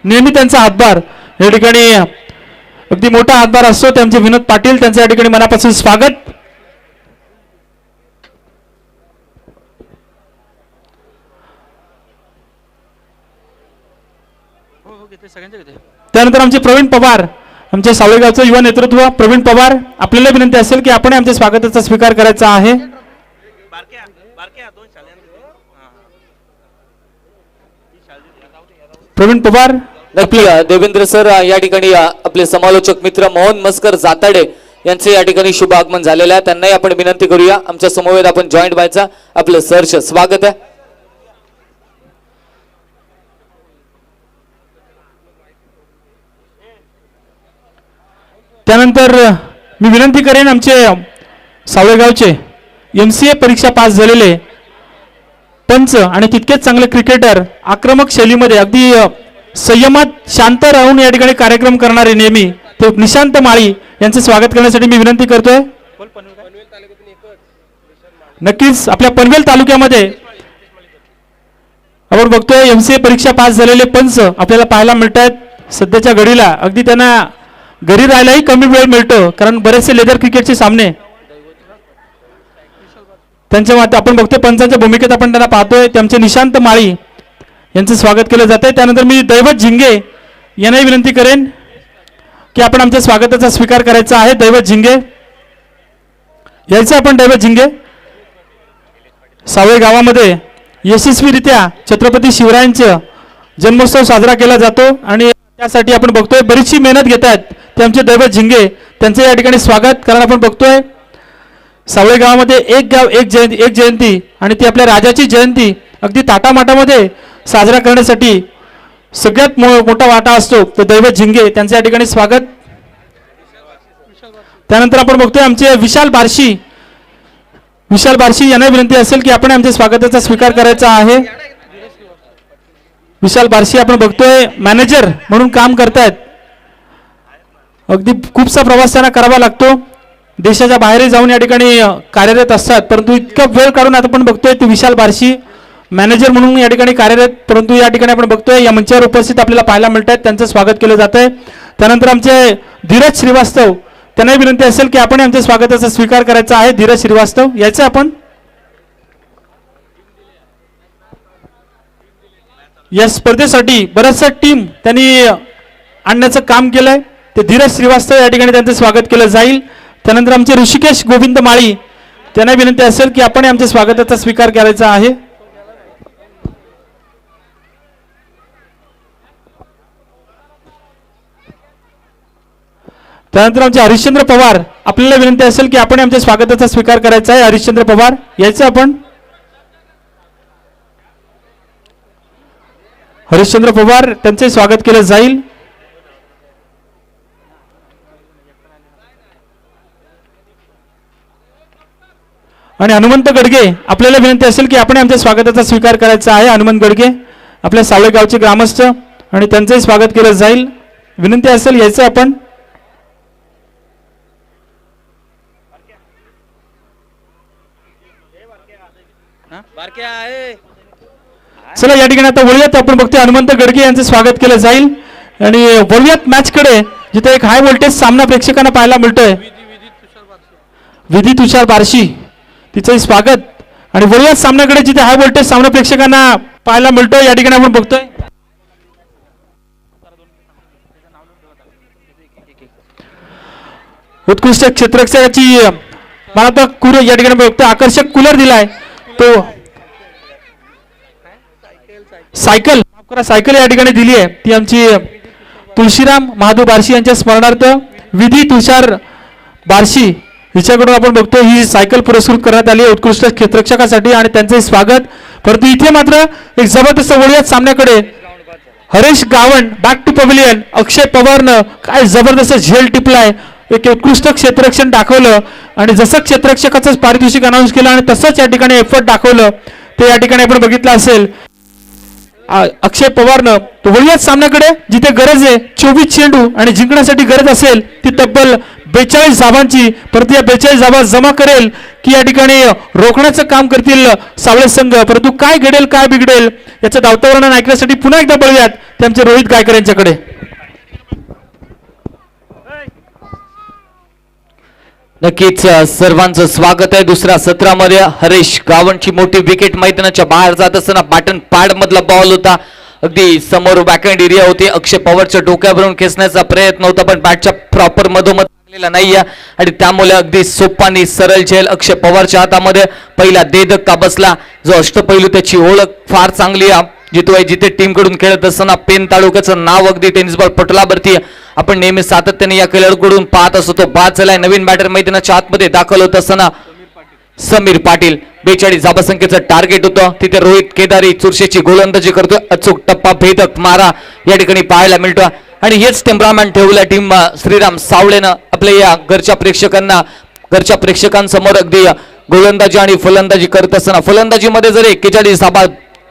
[SPEAKER 2] नेहमी त्यांचा हातभार या ठिकाणी अगदी मोठा हातभार असतो. त्यांचे विनोद पाटील त्यांच्या या ठिकाणी मनापासून स्वागत. त्यानंतर आमचे प्रवीण पवार आमच्या सावळेगावचं युवा नेतृत्व प्रवीण पवार आपल्याला विनंती असेल की आपण आमच्या स्वागताचा स्वीकार करायचा आहे. प्रवीण पवार
[SPEAKER 3] नक्की देवेंद्र सर या ठिकाणी आपले समालोचक मित्र मोहन मस्कर जाताडे यांचे या ठिकाणी शुभ आगमन झालेलं आहे. त्यांनाही आपण विनंती करूया आमच्या समवेत आपण जॉईंट व्हायचा. आपलं सहर्ष स्वागत आहे.
[SPEAKER 2] त्यानंतर मी विनंती करेन आमचे सावळेगावचे MCA परीक्षा पास झालेले पंच आणि तितकेच चांगले क्रिकेटर आक्रमक शैलीमध्ये अगदी संयमात शांत राहून या ठिकाणी कार्यक्रम करणारे नेहमी ते निशांत माळी यांचे स्वागत करण्यासाठी मी विनंती करतोय. नक्कीच आपल्या पनवेल तालुक्यामध्ये आपण बघतोय MCA परीक्षा पास झालेले पंच आपल्याला पाहायला मिळत आहेत. सध्याच्या घडीला अगदी त्यांना घरी राहायलाही कमी वेळ मिळतो कारण बरेचसे लेदर क्रिकेटचे सामने त्यांच्या माते आपण बघतोय. पंचांच्या भूमिकेत आपण त्यांना पाहतोय. त्यांचे निशांत माळी यांचं स्वागत केलं जातंय. त्यानंतर मी दैवत झिंगे यांनाही विनंती करेन की आपण आमच्या स्वागताचा स्वीकार करायचा आहे. दैवत झिंगे यायचं आपण. दैवत झिंगे सावळे गावामध्ये यशस्वीरित्या छत्रपती शिवरायांचा जन्मोत्सव साजरा केला जातो आणि त्यासाठी आपण बघतोय बरीचशी मेहनत घेत आहेत ते आमचे दैवत झिंगे. त्यांचं या ठिकाणी स्वागत. कारण आपण बघतोय सावळे गावामध्ये एक गाव एक जयंती आणि ती आपल्या राजाची जयंती अगदी ताटामाटामध्ये साजरा करण्यासाठी सगळ्यात मोठा वाटा असतो. तर दैवत झिंगे त्यांचं या ठिकाणी स्वागत. त्यानंतर आपण बघतोय आमचे विशाल बार्शी यांना विनंती असेल की आपण आमच्या स्वागताचा स्वीकार करायचा आहे. विशाल बार्शी आपण बघतोय मॅनेजर म्हणून काम करतायत. अगदी खूपसा प्रवास त्यांना करावा लागतो. देशाच्या बाहेर जाऊन या ठिकाणी कार्यरत असतात परंतु इतका वेळ काढून आता आपण बघतोय ते विशाल बार्शी मॅनेजर म्हणून या ठिकाणी कार्यरत. परंतु या ठिकाणी आपण बघतोय या मंचावर उपस्थित आपल्याला पाहायला मिळत आहेत. त्यांचं स्वागत केलं जात आहे. त्यानंतर आमचे धीरज श्रीवास्तव त्यांनाही विनंती असेल की आपण आमच्या स्वागताचा स्वीकार करायचा आहे. धीरज श्रीवास्तव यायचं आपण. या स्पर्धेसाठी बऱ्याचशा टीम त्यांनी आणण्याचं काम केलंय. ते धीरज श्रीवास्तव या ठिकाणी त्यांचं स्वागत केलं जाईल. त्यानंतर आमचे ऋषिकेश गोविंद माळी त्यांना विनंती असेल की आपण आमच्या स्वागताचा स्वीकार करायचा आहे. त्यानंतर आमचे हरिश्चंद्र पवार आपल्याला विनंती असेल की आपण आमच्या स्वागताचा स्वीकार करायचा आहे. हरिश्चंद्र पवार यायचं आपण. हरिश्चंद्र पवार त्यांचे स्वागत केलं जाईल. आणि हनुमंत गडगे आपल्याला विनंती असेल की आपण आमच्या स्वागताचा स्वीकार करायचा आहे. हनुमंत गडगे आपल्या सावळे गावचे ग्रामस्थ आणि त्यांचंही स्वागत केलं जाईल. विनंती असेल यायचं आपण. चला या ठिकाणी आता वळूयात. आपण बघतोय हनुमंत गडगे यांचं स्वागत केलं जाईल आणि वळूयात मॅच कडे जिथे एक हाय व्होल्टेज सामना प्रेक्षकांना पाहायला मिळतोय. विधी तुषार बार्शी तिचंही स्वागत आणि वळूयात सामन्याकडे जिथे हाय व्होल्टेज सामना प्रेक्षकांना पाहायला मिळतोय. या ठिकाणी आपण बघतोय उत्कृष्ट क्षेत्ररक्षकाची मला तर कूलर या ठिकाणी बघतोय. आकर्षक कूलर दिलाय तो सायकल या ठिकाणी दिली आहे. ती आमची तुळशीराम महादेव बार्शी यांच्या स्मरणार्थ विधी तुषार बार्शी हिच्याकडून आपण बघतो ही सायकल पुरस्कृत करण्यात आली आहे उत्कृष्ट क्षेत्ररक्षकासाठी आणि त्यांचे स्वागत. परंतु इथे मात्र एक जबरदस्त वळूयात सामन्याकडे. Haresh Gawan back to pavilion. अक्षय पवारनं काय जबरदस्त झेल टिपलाय. एक उत्कृष्ट क्षेत्ररक्षण दाखवलं आणि जसं क्षेत्ररक्षकाचं पारितोषिक अनाऊन्स केलं आणि तसंच या ठिकाणी एफर्ट दाखवलं ते या ठिकाणी आपण बघितलं असेल. अक्षय पवारनं तो वळूयात सामन्याकडे जिथे गरज आहे 24 चेंडू आणि जिंकण्यासाठी गरज असेल ती तब्बल 42 धावांची. परंतु या 42 धावा जमा करेल की या ठिकाणी रोखण्याचं काम करतील सावळे संघ. परंतु काय घडेल काय बिघडेल याचं धावतावरण ऐकण्यासाठी पुन्हा एकदा बघूयात ते आमचे रोहित गायकर यांच्याकडे.
[SPEAKER 3] नक्कीच सर्वांचं स्वागत आहे. दुसऱ्या सत्रामध्ये हरेश गावणची मोठी विकेट मैदानाच्या बाहेर जात असताना बॅटन पॅड मधला बॉल होता. अगदी समोर बॅकहँड एरिया होती. अक्षय पवारच्या डोक्यावरून खेचण्याचा प्रयत्न होता पण बॅटच्या प्रॉपर मधोमध लागलेला नाहीये आणि त्यामुळे अगदी सोपानी सरळ झेल अक्षय पवारच्या हातामध्ये. पहिला दे धक्का बसला. जो अष्टपैलू त्याची ओळख फार चांगली आहे. जिथे टीम कडून खेळत असताना पेन तालुक्याचं नाव अगदी टेनिस बॉल पटलावरती आपण नेहमी सातत्याने या खेळाडूकडून पाहत असतो. तो बाद झालाय. नवीन बॅटर मैदानाच्या आतमध्ये दाखल होत असताना समीर पाटील 42 धाबासंख्येचं टार्गेट होतं. तिथे रोहित केदारी चुरशीची गोलंदाजी करतोय. अचूक टप्पा भेदक मारा या ठिकाणी पाहायला मिळतो आणि हेच टेम्परामेंट ठेवलं टीम श्रीराम सावळेनं आपल्या या घरच्या प्रेक्षकांसमोर अगदी गोलंदाजी आणि फलंदाजी करत असताना फलंदाजीमध्ये जरी 41 धाबा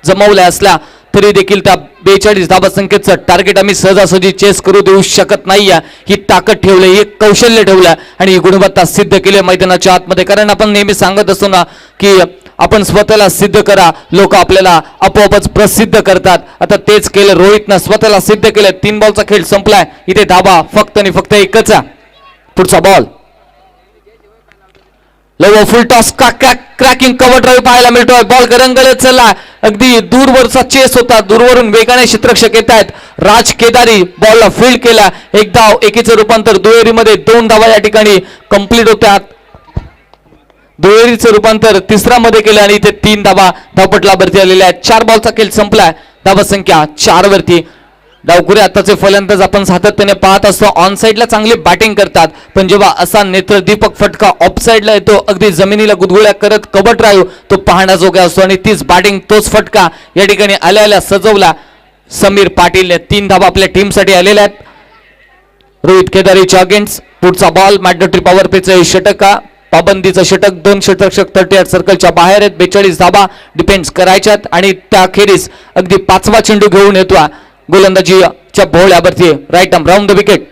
[SPEAKER 3] जमवल्या असल्या तरी देखील त्या 42 धाबा संख्येचं टार्गेट आम्ही सहजासहजी चेस करू देऊ शकत नाही. ही ताकद ठेवली, ही कौशल्य ठेवलं आणि ही गुणवत्ता सिद्ध केली मैदानाच्या आतमध्ये. कारण आपण नेहमी सांगत असतो ना की आपण स्वतःला सिद्ध करा, लोक आपल्याला आपोआपच प्रसिद्ध करतात. आता तेच केलं रोहितनं, स्वतःला सिद्ध केलं. 3 बॉलचा खेळ संपलाय. इथे धाबा फक्त आणि फक्त एकच. पुढचा बॉल लो फुल टॉस क्रॅकिंग कव्हर ड्राईव्ह पाहायला मिळतोय. बॉल गरंगळत चालला. अगदी दूरवरचा चेस होता. दूरवरून वेगाने क्षेत्ररक्षक येत आहेत. राज केदारी बॉलला फील्ड केला. एक धाव एकीचं रूपांतर दुहेरीमध्ये 2 धावा या ठिकाणी कंप्लीट होत्यात. दुहेरीचं रूपांतर तिसऱ्यामध्ये केलं आणि इथे 3 धावा धावपटलावरती आलेल्या आहेत. 4 बॉलचा खेळ संपलाय. धावा संख्या 4 वरती. डावखुरे आताचे फलंदाज आपण सातत्याने पाहत असतो. ऑन साईडला चांगली बॅटिंग करतात पण जेव्हा असा नेत्रदीपक फटका ऑफ साईडला येतो अगदी जमिनीला गुदगुळ्या करत कव्हर ड्राईव्ह तो पाहण्याजोगा असतो आणि तीच बॅटिंग तोच फटका या ठिकाणी आल्या सजवला समीर पाटील. 3 धावा आपल्या टीमसाठी आलेल्या आहेत. रोहित केदारीच्या अगेन्स्ट. पुढचा बॉल मॅन्डेटरी पॉवर प्लेचं षटक, पाबंदीचं षटक. 2 क्षेत्ररक्षक 38 सर्कलच्या बाहेर आहेत. 42 धावा डिफेन्स करायच्यात आणि त्याखेरीज अगदी 5वा चेंडू घेऊन येतो गोलंदाजीच्या भोवळ्यावरती. Right arm round the wicket.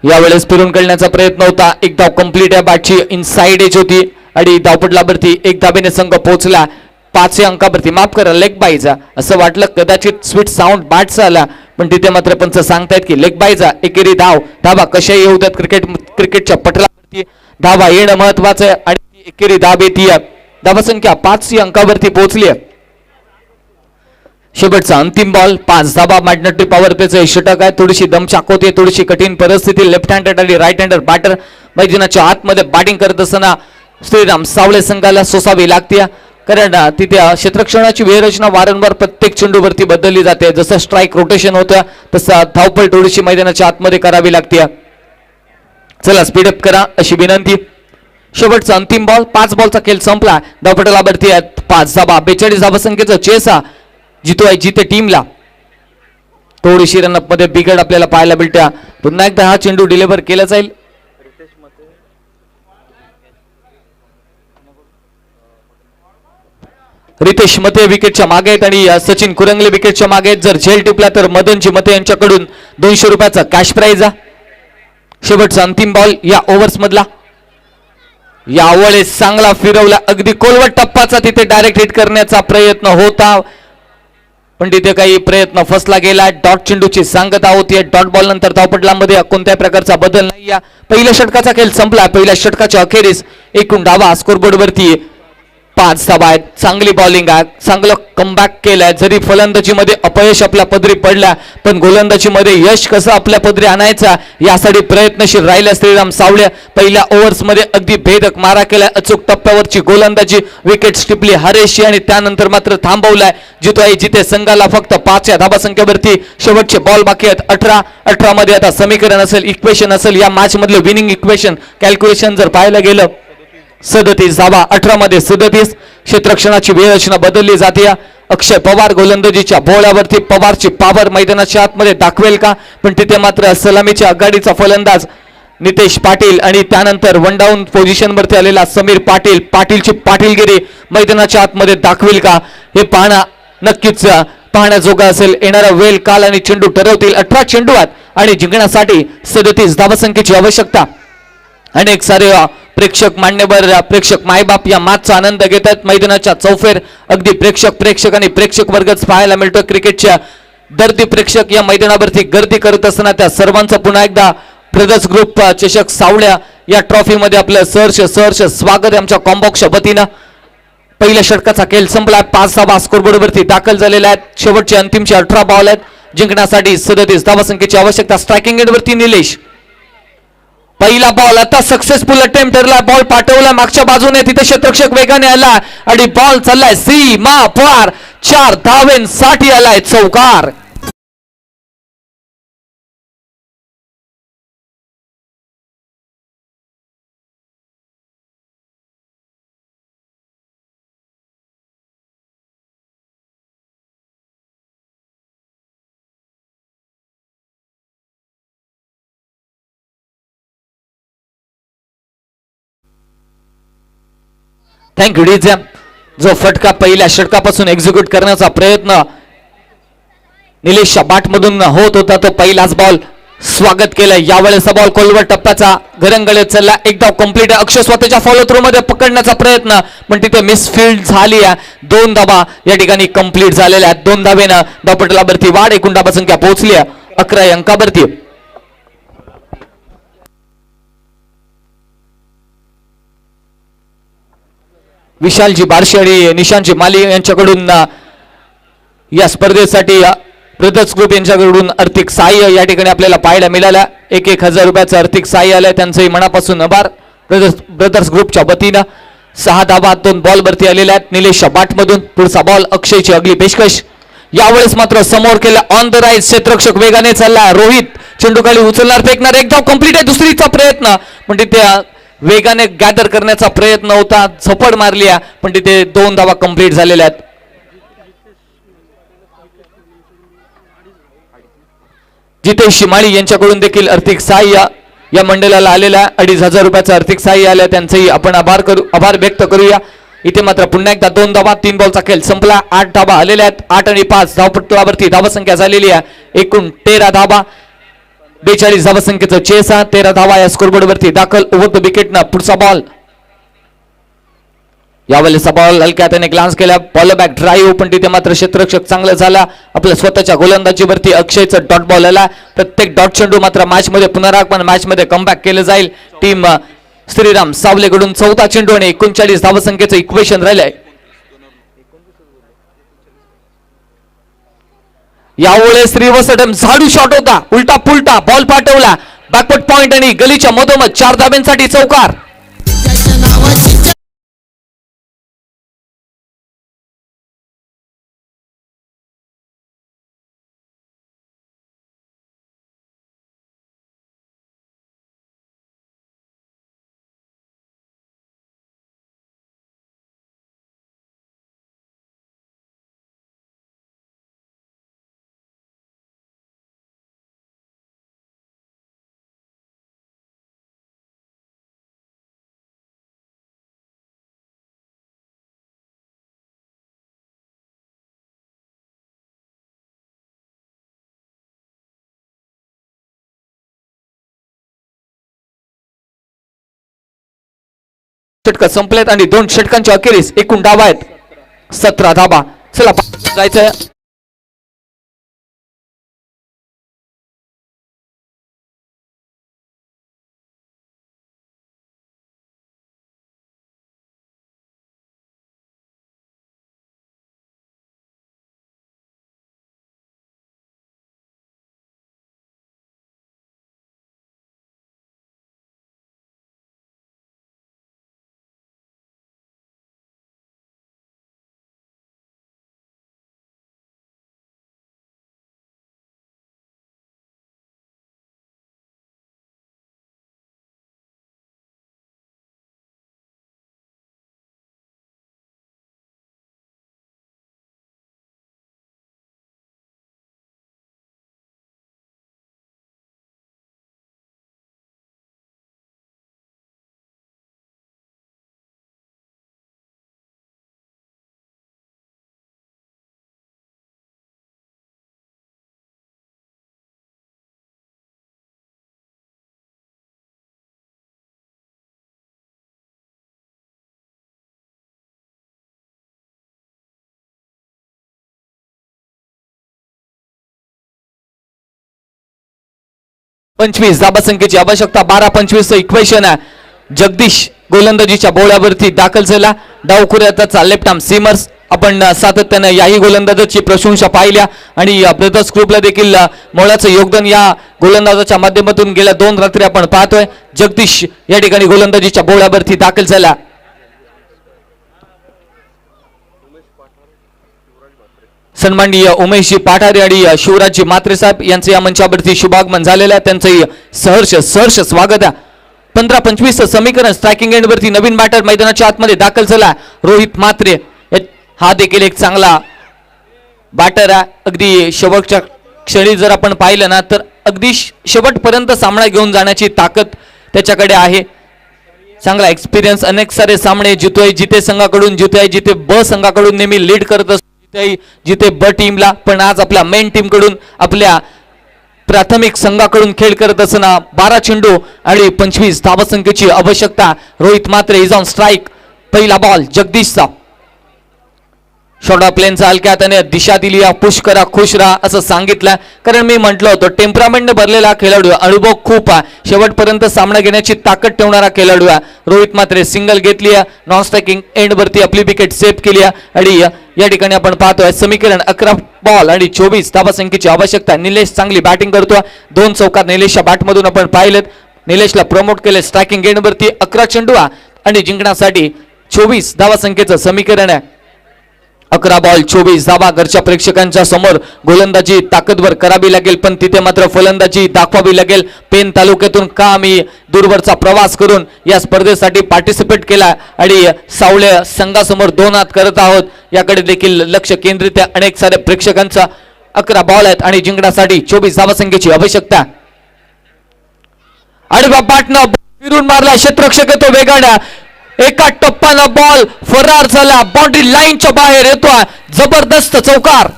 [SPEAKER 3] यावेळेस फिरून काढण्याचा प्रयत्न होता. एक धाव कंप्लीट आहे. बॅटची इनसाइड एज होती आणि धावपटलावरती 1 धाबेने संघ पोहोचला. 5 अंकावरती. माफ करा, लेग बाईजा. असं वाटलं कदाचित स्वीट साऊंड बॅटचा आला पण तिथे मात्र पंच सांगतायत की लेग बाईजा. एकेरी धावा कशाही येऊ द्यात. क्रिकेटच्या पटलावरती धावा येणं महत्वाचं आहे आणि एकेरी धाव येते. धावा संख्या 5 अंकावरती पोहोचली आहे. शेवटचा अंतिम बॉल 5 धाबा मॅग्नेटिक पॉवर प्लेचं षटक आहे. थोडीशी दमछाक होते, थोडीशी कठीण परिस्थिती. लेफ्ट हँडेड आणि राईट हँडर बॅटर मैदानाच्या आतमध्ये बॅटिंग करत असताना श्रीराम सावळे संघाला सोसावी लागते. कारण तिथे क्षेत्ररक्षणाची व्यूहरचना वारंवार प्रत्येक चेंडूवरती बदलली जाते. जसं स्ट्राईक रोटेशन होतं तसं धावपळ थोडीशी मैदानाच्या आतमध्ये करावी लागते. चला स्पीडअप करा अशी विनंती. शेवटचा अंतिम बॉल 5 बॉलचा खेळ संपला. धावपटलावरती 5 धाबा 42 धाबा संख्येचं चेसा जिथे टीमला थोडीशी रनअप मध्ये बिघड आपल्याला पाहायला मिळत्या. पुन्हा एकदा हा चेंडू डिलिव्हर केला जाईल. रितेश मते विकेटच्या मागे आहेत आणि सचिन कुरंगले विकेटच्या मागे आहेत. जर झेल टिपला तर मदनजी मते यांच्याकडून 200 रुपयाचा कॅश प्राइज. शेवटचा अंतिम बॉल या ओव्हर्स मधला. यावेळेस चांगला फिरवला, अगदी कोलवट टप्पाचा तिथे डायरेक्ट हिट करण्याचा प्रयत्न होता, पण तिथे काही प्रयत्न फसला गेला. डॉट चेंडूची सांगता होती. डॉट बॉल नंतर धावपटलामध्ये कोणत्याही प्रकारचा बदल नाही. या पहिल्या षटकाचा खेळ संपला. पहिल्या षटकाच्या अखेरीस एकूण धावा स्कोरबोर्ड वरती 5 धावा आहेत. चांगली बॉलिंग आहे, चांगलं कमबॅक केलंय. जरी फलंदाजीमध्ये अपयश आपल्या पदरी पडल्या, पण गोलंदाजीमध्ये यश कसं आपल्या पदरी आणायचा यासाठी प्रयत्नशील राहिल्या श्रीराम सावळे. पहिल्या ओव्हर्समध्ये अगदी भेदक मारा केलाय. अचूक टप्प्यावरची गोलंदाजी, विकेट टिपली हरेशची आणि त्यानंतर मात्र थांबवलाय जितोई जिथे संघाला फक्त 5 या धाबा संख्येवरती शेवटचे बॉल बाकी आहेत. 18 मध्ये आता समीकरण असेल, इक्वेशन असेल, या मॅच मधलं विनिंग इक्वेशन कॅल्क्युलेशन जर पाहायला गेलं 37 धावा, 18 मध्ये 37. क्षेत्ररक्षणाची वेळरचना बदलली जाते. अक्षय पवार गोलंदाजीच्या भोवळ्यावरती पवारची पावर मैदानाच्या आतमध्ये दाखवेल का, पण तिथे मात्र सलामीच्या आघाडीचा फलंदाज नितेश पाटील आणि त्यानंतर वन डाऊन पोझिशन वरती आलेला समीर पाटील, पाटीलची पाटीलगिरी मैदानाच्या आतमध्ये दाखवेल का, हे पाहणं नक्कीच पाहण्याजोगा असेल. येणारा वेळ, काल आणि चेंडू ठरवतील. 18 चेंडू आहेत आणि जिंकण्यासाठी 37 धावसंख्येची आवश्यकता. अनेक सारे प्रेक्षक, मान्यवर प्रेक्षक, मायबाप या मॅचचा आनंद घेतात. मैदानाच्या चौफेर अगदी प्रेक्षक आणि प्रेक्षक वर्गच पाहायला मिळतो. क्रिकेटच्या दर्दी प्रेक्षक या मैदानावरती गर्दी करत असताना त्या सर्वांचं पुन्हा एकदा ब्रदर्स ग्रुप चषक सावळ्या या ट्रॉफीमध्ये आपलं सहर्ष स्वागत आहे आमच्या कॉम्बॉक्सच्या वतीनं. पहिल्या षटकाचा खेळ संपला. 5 धावा स्कोरबोर्ड वरती दाखल झालेल्या आहेत. शेवटचे अंतिमचे 18 बॉल आहेत. जिंकण्यासाठी 37 धावसंख्येची आवश्यकता. स्ट्रायकिंग एंड वरती निलेश. पहिला बॉल आता सक्सेसफुल अटेम्प्ट ठरला. बॉल पाठवला मागच्या बाजूने, तिथे क्षेत्ररक्षक वेगाने आला आणि बॉल चाललाय सीमा पार. 4 धावेंसाठी आलाय चौकार. Thank you DJ. जो फटका पहिल्या षटकापासून एक्झिक्यूट करण्याचा प्रयत्न निलेशच्या बाटमधून होत होता, तो पहिलाच बॉल स्वागत केलं. यावेळेस बॉल कोलवट टप्प्याचा घरंगळत चालला. एक धाव कंप्लीट. अक्षय स्वतःच्या फॉलो थ्रू मध्ये पकडण्याचा प्रयत्न, पण तिथे मिसफिल्ड झाली आहे. 2 धावा या ठिकाणी कंप्लीट झालेल्या आहेत. 2 धावेनं धावपटलावरती वाढ. एकूण धावा संख्या पोहोचली 11 अंकावरती. विशालजी बारशे आणि निशांतजी माली यांच्याकडून या स्पर्धेसाठी ब्रदर्स ग्रुप यांच्याकडून आर्थिक सहाय्य या ठिकाणी आपल्याला पाहायला मिळालं. 1,000 रुपयाचं आर्थिक सहाय्य आलंय. त्यांचंही मनापासून आभार ब्रदर्स ग्रुपच्या वतीनं. 6 धावा 2 बॉल वरती आलेल्या आहेत. निलेश बाटमधून पुढचा बॉल अक्षयची अगली पेशकश. यावेळेस मात्र समोर केलं ऑन द राईट. क्षेत्ररक्षक वेगाने चालला. रोहित चेंडू खाली उचलणार, फेकणार. एक धाव कंप्लीट आहे. दुसरीचा प्रयत्न, पण तिथे वेगाने गॅदर करण्याचा प्रयत्न होता. झपड मारली पण तिथे 2 धावा कंप्लीट झालेल्या आहेत. जितेश शिमाळी यांच्याकडून देखील आर्थिक सहाय्य या मंडळाला आलेल्या 2,500 रुपयाचं आर्थिक सहाय्य आलं. त्यांचंही आपण आभार व्यक्त करूया. इथे मात्र पुन्हा एकदा 2 धावा 3 बॉलचा खेळ संपला. 8 धावा आलेल्या आहेत. 8 आणि 5 धावपटलावरती धावसंख्या झालेली आहे. एकूण 13 धावा. 42 धावसंख्येचं चेस. 13 धावा या स्कोरबोर्ड वरती दाखल. ओव्हर द विकेट ना पुढचा बॉल. यावेळेस बॉल हलक्या हाताने ग्लान्स केला. बॉल बॅक ड्राईव्ह, पण तिथे मात्र क्षेत्ररक्षक चांगलं झाला. आपल्या स्वतःच्या गोलंदाजीवरती अक्षयचं डॉट बॉल आला. प्रत्येक डॉट चेंडू मात्र मॅच मध्ये पुनरागमन, मॅच मध्ये कमबॅक केलं जाईल. टीम श्रीराम सावलेकडून 14 चेंडू आणि 39 धावसंख्येचं इक्वेशन राहिलंय. यावेळेस रिव्हर्स झाडू शॉट होता. उलटा पुलटा बॉल पाठवला. बॅकवर्ड पॉइंट आणि गलीच्या मधोमध 4 धाब्यांसाठी चौकार. षटक संपलेत आणि 2 षटकांच्या अखेरीस एकूण धावा आहेत 17 धावा. चला जायचंय पंचवीस धाबासंख्येची आवश्यकता 12-25 इक्वेशन आहे. जगदीश गोलंदाजीच्या बोळ्यावरती दाखल झाला. डावखुऱ्याचा लेफ्ट आर्म सीमर्स आपण सातत्याने याही गोलंदाजाची प्रशंसा पाहिल्या आणि ब्रदर्स ग्रुपला देखील मोलाचं योगदान या गोलंदाजाच्या माध्यमातून गेल्या 2 रात्री आपण पाहतोय. जगदीश या ठिकाणी गोलंदाजीच्या बोळ्यावरती दाखल झाला. सन्माननीय उमेशजी पाठारे आणि शिवराजजी म्हात्रे साहेब यांचे या मंचावरती शुभागमन झालेलं आहे. त्यांचंही सहर्ष स्वागत आहे. 15-25 समीकरण स्ट्रायकिंग एंड वरती नवीन बॅटर मैदानाच्या आतमध्ये दाखल झाला. रोहित म्हात्रे हा देखील एक चांगला बॅटर आहे. अगदी शेवटच्या क्षणी जर आपण पाहिलं ना तर अगदी शेवटपर्यंत सामना घेऊन जाण्याची ताकद त्याच्याकडे आहे. चांगला एक्सपिरियन्स, अनेक सारे सामने जितोय जिते संघाकडून, जितोय जिते ब संघाकडून नेहमी लीड करत असतो, जिथे ब टीमला. पण आज आपल्या मेन टीम कडून, आपल्या प्राथमिक संघाकडून खेळ करत असताना 12 चेंडू आणि 25 धावसंख्येची आवश्यकता. Rohit Mhatre is on strike. पहिला बॉल जगदीशचा. शॉर्ट ऑफ प्लेनचा हलक्या हाताने दिशा दिली. पुश करा, खुश राहा असं सांगितलं. कारण मी म्हटलं होतं टेम्परामेंटने भरलेला खेळाडू, अनुभव खूप आहे, शेवटपर्यंत सामना घेण्याची ताकद ठेवणारा खेळाडू आहे. रोहित म्हात्रे सिंगल घेतली आहे. नॉन स्ट्रायकिंग एंड वरती आपली विकेट सेव्ह केली आहे आणि या ठिकाणी आपण पाहतोय समीकरण 11 बॉल आणि 24 धावसंख्येची आवश्यकता. निलेश चांगली बॅटिंग करतोय. 2 चौकार निलेशच्या बॅटमधून आपण पाहिलेत. निलेशला प्रमोट केले स्ट्रायकिंग एंड वरती. 11 चेंडू आणि जिंकण्यासाठी 24 धावसंख्येचं समीकरण आहे. 11 बॉल 24 धावा. घरच्या प्रेक्षकांच्या समोर गोलंदाजी ताकदवर करावी लागेल, पण तिथे मात्र फलंदाजी दाखवावी लागेल. पेन तालुक्यातून का आम्ही दूरवरचा प्रवास करून या स्पर्धेसाठी पार्टिसिपेट केला आणि सावळे संघासमोर 2 हात करत आहोत याकडे देखील लक्ष केंद्रित आहे अनेक सारे प्रेक्षकांचा. 11 बॉल आहेत आणि जिंकण्यासाठी 24 धावसंख्येची आवश्यकता. आणि बाटनं फिरून मारला, क्षेत्ररक्षक येतो वेगाने. एका टप्प्यानं बॉल फरार झाला, बाउंड्री लाईनच्या बाहेर येतोय. जबरदस्त चौकार.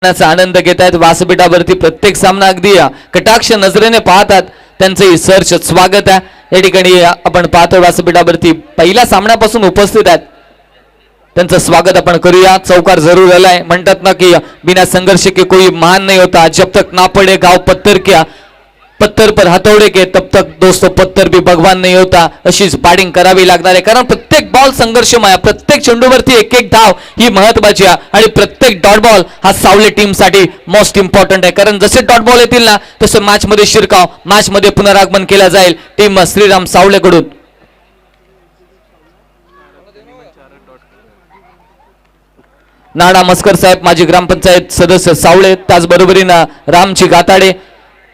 [SPEAKER 3] आनंद घेत आहेत. व्यासपीठावरती प्रत्येक सामना अगदी कटाक्ष नजरेने पाहतात. त्यांचे सर्च स्वागत आहे. या ठिकाणी आपण पाहतो व्यासपीठावरती पहिल्या सामन्यापासून उपस्थित आहेत. त्यांचं स्वागत आपण करूया. चौकार जरूर आलाय. म्हणतात ना की बिना संघर्ष के कोई मान नहीं होता. जब तक ना पडे गाव पत्थर क्या, पत्थर पर हातोडे के, तब तक दोस्तों पत्थर भी भगवान नहीं होता. अशीच बॅटिंग करावी लागणार आहे. कारण प्रत्येक बॉल संघर्षमय, प्रत्येक चेंडूवरती एक धाव ही महत्वाची आहे आणि प्रत्येक डॉट बॉल हा सावले टीम साठी मोस्ट इम्पॉर्टंट आहे. कारण जसे डॉट बॉल येतील ना तसं मॅच मध्ये शिरकाव, मॅच मध्ये पुनरागमन केला जाईल टीम श्रीराम सावले कडून. नाना मस्कर साहेब, माजी ग्रामपंचायत सदस्य सावळे, त्याचबरोबरीनं रामजी गाताडे,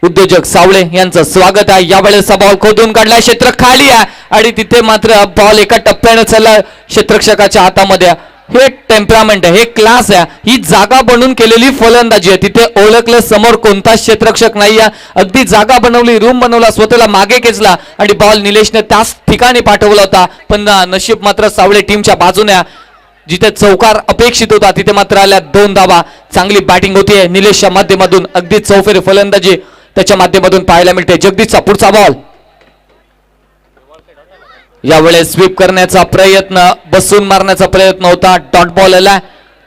[SPEAKER 3] उद्योजक सावळे यांचं स्वागत आहे. यावेळेस बॉल खोदून काढला, क्षेत्र खाली आहे आणि तिथे मात्र बॉल एका टप्प्याने चालला क्षेत्ररक्षकाच्या हातामध्ये. हे टेम्परामेंट आहे, हे क्लास आहे, ही जागा बनवून केलेली फलंदाजी आहे. तिथे ओळखलं समोर कोणताच क्षेत्ररक्षक नाही आहे, अगदी जागा बनवली, रूम बनवला, स्वतःला मागे खेचला आणि बॉल निलेशने त्याच ठिकाणी पाठवला होता. पण नशीब मात्र सावळे टीमच्या बाजूने. जिथे चौकार अपेक्षित होता तिथे मात्र आल्या 2 धावा. चांगली बॅटिंग होतीये निलेशच्या माध्यमातून, अगदी चौफेर फलंदाजी त्याच्या माध्यमातून पाहायला मिळते. जगदीशचा पुढचा बॉल, यावेळेस स्वीप करण्याचा प्रयत्न, बसून मारण्याचा प्रयत्न होता. डॉट बॉल आला.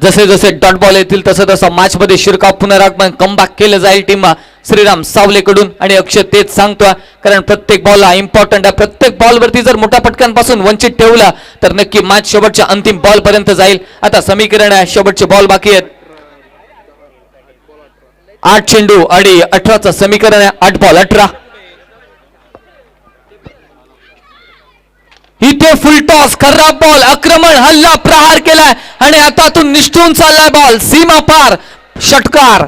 [SPEAKER 3] जसे जसे डॉट बॉल येतील तसं तसं मॅच मध्ये शिरकाव पुनरागमन कमबॅक केलं जाईल टीम श्रीराम सावलेकडून. आणि अक्षय तेच सांगतोय, कारण प्रत्येक बॉल हा इम्पॉर्टंट आहे. प्रत्येक बॉल वरती जर मोठ्या फटक्यांपासून वंचित ठेवला तर नक्की मॅच शेवटच्या अंतिम बॉल पर्यंत जाईल. आता समीकरण आहे, शेवटचे बॉल बाकी आहेत. 8 चेंडू आणि 18चं समीकरण आहे. 8 बॉल 18. इथे फुल टॉस, खराब बॉल, आक्रमण, हल्ला, प्रहार केलाय आणि हातातून निष्ठून चाललाय बॉल, सीमा पार, षटकार.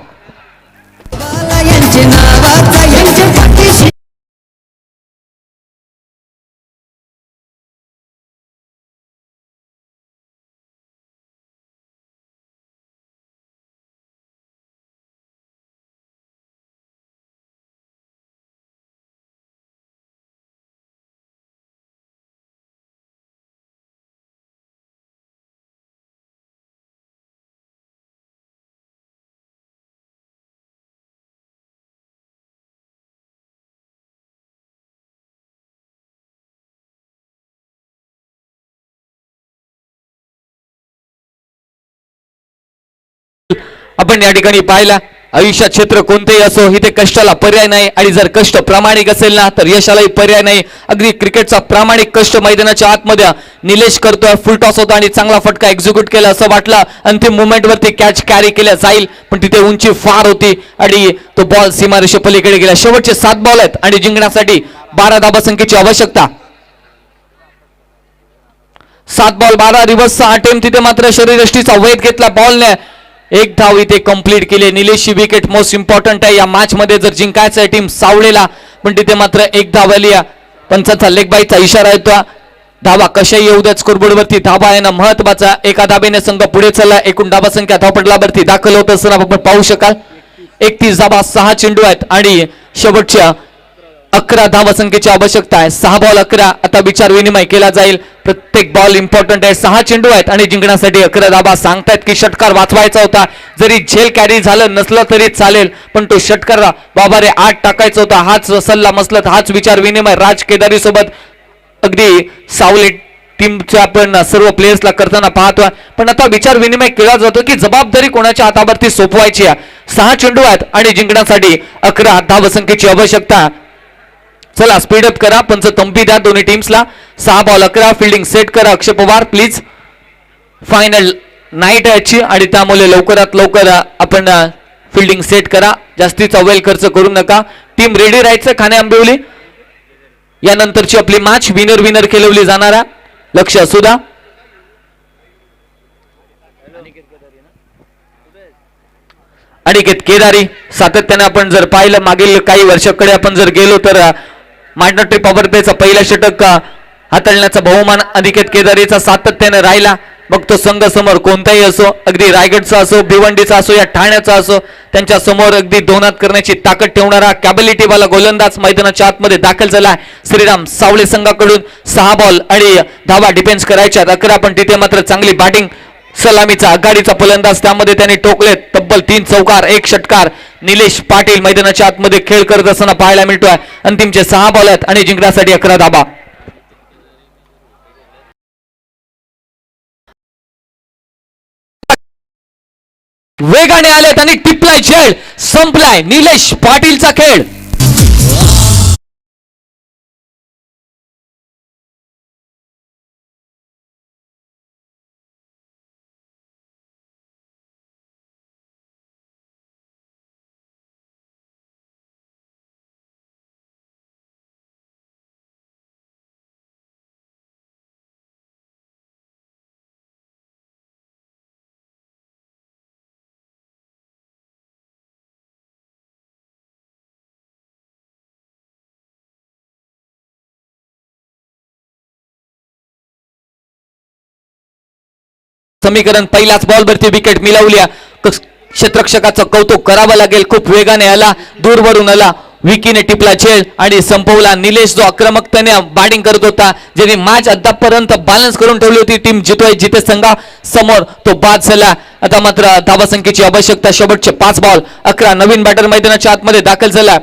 [SPEAKER 3] आपण या ठिकाणी पाहिला, आयुष्यात क्षेत्र कोणतेही असो इथे कष्टाला पर्याय नाही आणि जर कष्ट प्रामाणिक असेल ना तर यशालाही पर्याय नाही. अगदी क्रिकेटचा प्रामाणिक कष्ट मैदानाच्या आतमध्ये निलेश करतोय. फुल टॉस होता आणि चांगला फटका एक्झिक्यूट केला असं वाटलं. अंतिम मुवमेंट वरती कॅच कॅरी केल्या जाईल पण तिथे उंची फार होती आणि तो बॉल सीमारेषे पलीकडे गेला. शेवटचे 7 बॉल आहेत आणि जिंकण्यासाठी 12 धाबासंख्येची आवश्यकता. 7 बॉल 12, रिव्हर्सचा अटेम्प्ट, तिथे मात्र शरीरयष्टीचा वेध घेतला बॉलने. 1 धाव इथे कंप्लीट केली. निलेशची विकेट मोस्ट इम्पॉर्टंट आहे या मॅच मध्ये, जर जिंकायचं आहे टीम सावळेला. पण तिथे मात्र 1 धाव आली. पंचांचा लेग बाईचा इशारा येतो. धावा कशाही येऊ द्यात, स्कोरबोर्ड वरती धावा येणं महत्वाचा. एका धाबेने संघ पुढे चालला. एकूण धाबा संख्या धावपटलावरती दाखल होत असताना आपण पाहू शकाल 31 धाबा, 6 चेंडू आहेत आणि शेवटच्या 11 धावा संख्येची आवश्यकता आहे. 6 बॉल 11. आता विचार विनिमय केला जाईल. प्रत्येक बॉल इम्पॉर्टंट आहे. 6 चेंडू आहेत आणि जिंकण्यासाठी 11 धाबा. सांगतायत की षटकार वाचवायचा होता, जरी झेल कॅरी झालं नसलं तरी चालेल पण तो षटकार बाबा रे 8 टाकायचा होता. हाच सल्ला मसलत, हाच विचार विनिमय राज केदारी सोबत अगदी सावले टीमच्या आपण सर्व प्लेयर्सला करताना पाहतोय. पण आता विचार विनिमय केला जातो की जबाबदारी कोणाच्या हातावरती सोपवायची आहे. 6 चेंडू आहेत आणि जिंकण्यासाठी 11 धावसंख्येची आवश्यकता. चला स्पीड अप करा, पंच तंबी द्या दोन्ही टीम्सला. 6 बॉल 11. फिल्डिंग सेट करा अक्षय पवार प्लीज. फायनल नाईट याची आणि त्यामुळे लवकरात लवकर आपण फिल्डिंग सेट करा. जास्तीचा वेळ खर्च करू नका. टीम रेडी राहायचं. खाणे आंबिवली यानंतरची आपली मॅच विनर विनर खेळवली जाणार आहे. लक्ष असू द्या. अनिकेत केदारी सातत्याने आपण जर पाहिलं मागील काही वर्षाकडे आपण जर गेलो तर मायनॉरिटी पॉवर प्लेचा पहिला षटक हाताळण्याचा बहुमान अनिकेत केदारीचा सातत्याने राहिला. मग तो संघ समोर कोणताही असो, अगदी रायगडचा असो, भिवंडीचा असो या ठाण्याचा असो, त्यांच्या समोर अगदी दोनात करण्याची ताकद ठेवणारा कॅबिलिटी वाला गोलंदाज मैदानाच्या आतमध्ये दाखल झाला. श्रीराम सावळे संघाकडून 6 बॉल आणि धावा डिफेन्स करायच्या 11. पण तिथे मात्र चांगली बॅटिंग, सलामीचा आघाडीचा फलंदाज, त्यामध्ये त्याने टोकलेत तब्बल 3 चौकार 1 षटकार. निलेश पाटील मैदानाच्या आतमध्ये खेळ करत असताना पाहायला मिळतोय. अंतिमचे 6 बॉल आहेत आणि जिंकण्यासाठी 11 धाबा. वेगाने आलेत आणि टिपलाय झेल, संपलाय निलेश पाटीलचा खेळ. समीकरण पहिल्याच बॉलवरती विकेट मिळवली. क्षेत्ररक्षकाचं कौतुक करावं लागेल. खूप वेगाने आला, दूरवरून आला, विकीने टिपला झेल आणि संपवला. निलेश जो आक्रमकतेने बॅटिंग करत होता, ज्याने मॅच अद्यापर्यंत बॅलन्स करून ठेवली होती टीम जितोय जिथे संघा समोर, तो बाद झाला. आता मात्र धावासंख्येची आवश्यकता. शेवटचे 5 बॉल 11. नवीन बॅटर मैदानाच्या आतमध्ये दाखल झाला.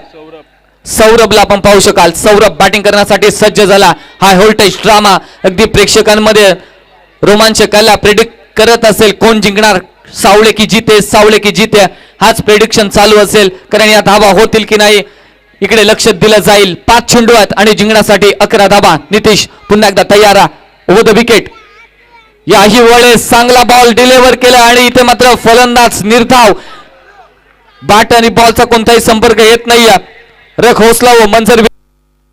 [SPEAKER 3] सौरभला आपण पाहू शकाल. सौरभ बॅटिंग करण्यासाठी सज्ज झाला. हाय व्होल्टेज ड्रामा अगदी प्रेक्षकांमध्ये रोमांचकाला प्रेडिक्ट करत असेल कोण जिंकणार. सावळे की जीते, सावळे की जीते, हाच प्रेडिक्शन चालू असेल. कारण या धावा होतील की नाही इकडे लक्ष दिलं जाईल. 5 चेंडू आहेत आणि जिंकण्यासाठी 11 धावा. नितीश पुन्हा एकदा तयार ओव्हर द विकेट. याही वेळेस चांगला बॉल डिलिव्हर केला आणि इथे मात्र फलंदाज निर्धाव. बॅट आणि बॉलचा कोणताही संपर्क येत नाही. रख हौसला वो मंजर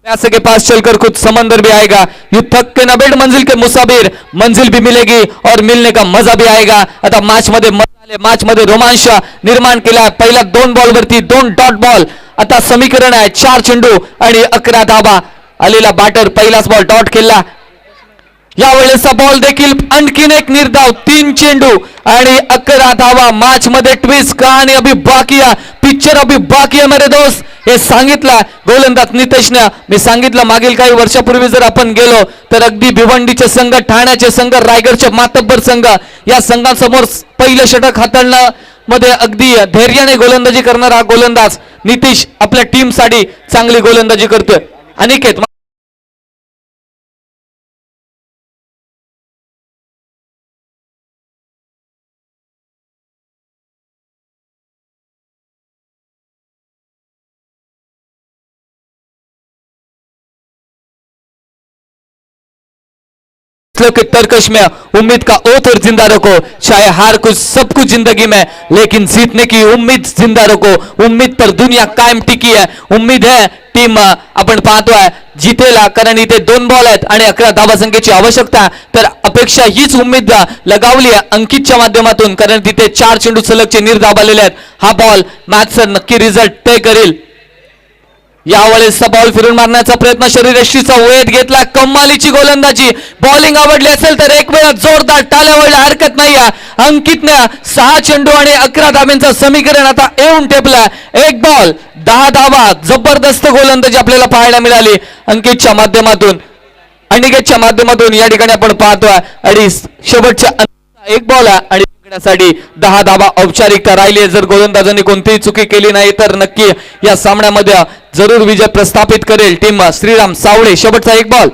[SPEAKER 3] पैसे के पास चलकर कुछ समंदर भी आएगा. यू थक के न बैठ मंजिल के मुसाफिर, मंजिल भी मिलेगी और मिलने का मजा भी आएगा. आता मॅच मध्ये मॅच मध्ये रोमांच निर्माण केला. पहिल्या 2 बॉलवरती 2 डॉट बॉल. आता समीकरण आहे 4 चेंडू आणि 11 धावा. आलेला बॅटर पहिलाच बॉल डॉट केला. यावेळेसचा बॉल देखील आणखीन एक निर्धाव. 3 चेंडू आणि 11 धावा. मॅच मध्ये ट्विस्ट कहाणी अभी बाकी आहे, पिक्चर अभी बाकी आहे मेरे दोस्त. हे सांगितलं गोलंदाज नितेशने. मी सांगितलं मागील काही वर्षापूर्वी जर आपण गेलो तर अगदी भिवंडीचे संघ, ठाण्याचे संघ, रायगडचे मातब्बर संघ या संघांसमोर पहिलं षटक हाताळणं मध्ये अगदी धैर्याने गोलंदाजी करणारा गोलंदाज नितीश आपल्या टीम साठी चांगली गोलंदाजी करतोय. अनिकेत के तरकश में उम्मीद का ओथ और जिंदा रखो. चाहे हार कुछ सब कुछ जिंदगी में, लेकिन जीतने की उम्मीद जिंदा रखो. उम्मीद पर दुनिया कायम टिकी है. उम्मीद है टीम आपण पाहतोय जितेला. कारण इथे 2 बॉल आहेत आणि 11 धावासंख्येची आवश्यकता. तर अपेक्षा हीच उम्मीद लगावली आहे अंकितच्या माध्यमातून. कारण तिथे 4 चेंडू सलगचे निर्धाव आलेले आहेत. हा बॉल मॅचचा नक्की रिझल्ट तय करेल. यावेळेसचा बॉल फिरून मारण्याचा प्रयत्न, शरीरयष्टीचा वेध घेतला. कमालीची गोलंदाजी. बॉलिंग आवडली असेल तर एक वेळा जोरदार टाळ्या व्हायला हरकत नाही. अंकितने 6 चेंडू आणि 11 धाब्यांचं समीकरण आता येऊन टेपला. 1 बॉल 10 धावा. जबरदस्त गोलंदाजी आपल्याला पाहायला मिळाली अंकितच्या माध्यमातून. अनिकेतच्या माध्यमातून या ठिकाणी आपण पाहतोय. आणि शेवटच्या 1 बॉल आणि साठी 10 धावा औपचारिकता राहिली. जर गोलंदाजांनी कोणतीही चुकी केली नाही तर नक्की या सामन्यामध्ये जरूर विजय प्रस्थापित करेल टीम श्रीराम सावळे. शेवटचा 1 बॉल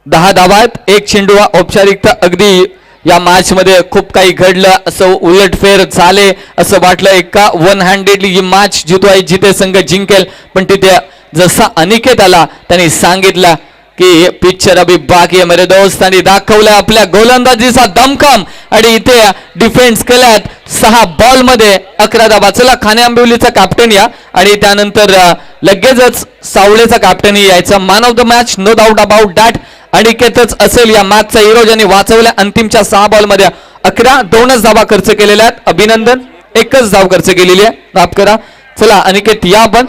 [SPEAKER 3] 10 धावा आहेत. 1 चेंडू. औपचारिकता. अगदी या मॅच मध्ये खूप काही घडलं, असं उलटफेर झाले असं वाटलं. एका 1 हँडेडली ही मॅच जितोय जिथे संघ जिंकेल. पण तिथे जसा अनिकेत आला त्यांनी सांगितलं की पिक्चर अभी बाकी आहे मेरे दोस्त. आणि दाखवलं आपल्या गोलंदाजीचा दमखम. आणि इथे डिफेन्स केल्यात 6 बॉल मध्ये 11 धावा. चला खाने आंबिवलीचा कॅप्टन या आणि त्यानंतर लगेचच सावळेचा कॅप्टन यायचा. Man of the match no doubt about that अनिकेतच असेल या मॅचचा हिरो, ज्यांनी वाचवल्या अंतिमच्या 6 बॉल मध्ये 11. 2च धावा खर्च केलेल्या आहेत. अभिनंदन. 1च धाव खर्च केलेली आहे. माफ करा. चला अनिकेत या आपण.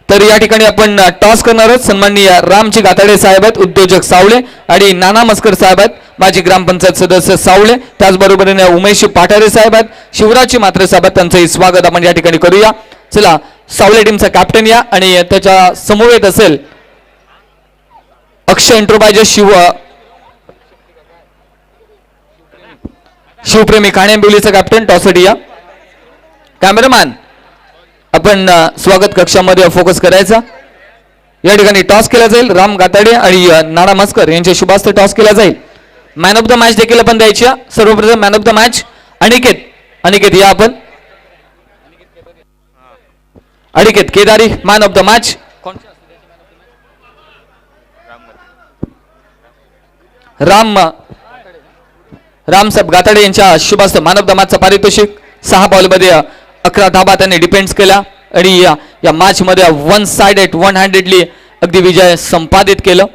[SPEAKER 3] तर या ठिकाणी आपण टॉस करणार आहोत. सन्माननीय रामजी गाताडे साहेब आहेत, उद्योजक सावळे, आणि नाना मस्कर साहेब आहेत, माजी ग्रामपंचायत सदस्य सावळे. त्याचबरोबरीने उमेश पाठारे साहेब आहेत, शिवराजची मात्रे साहेब आहेत. त्यांचंही स्वागत आपण या ठिकाणी करूया. चला सावळे टीमचा कॅप्टन या आणि त्याच्या समवेत असेल अक्षय इंट्रोबायजे शिवप्रेमी खाणे आंबिवलीचा कॅप्टन टॉससाठी या. कॅमेरामॅन आपण स्वागत कक्षामध्ये फोकस करायचा. या ठिकाणी टॉस केला जाईल. राम गाताडे आणि नाना मस्कर यांच्या शुभास्ते टॉस केला जाईल. मॅन ऑफ द मॅच देखील आपण द्यायची. सर्वप्रथम man of the match Aniket या आपण. Aniket Kedari man of the match. Ramsaheb Gatade यांच्या शुभास्ते मॅन ऑफ द मॅचचा पारितोषिक. 6 बॉलमध्ये 11 धाबा त्यांनी डिफेन्स केला आणि या मॅच मध्ये 1 साइडेड 1 हँडेडली अगदी विजय संपादित केलं.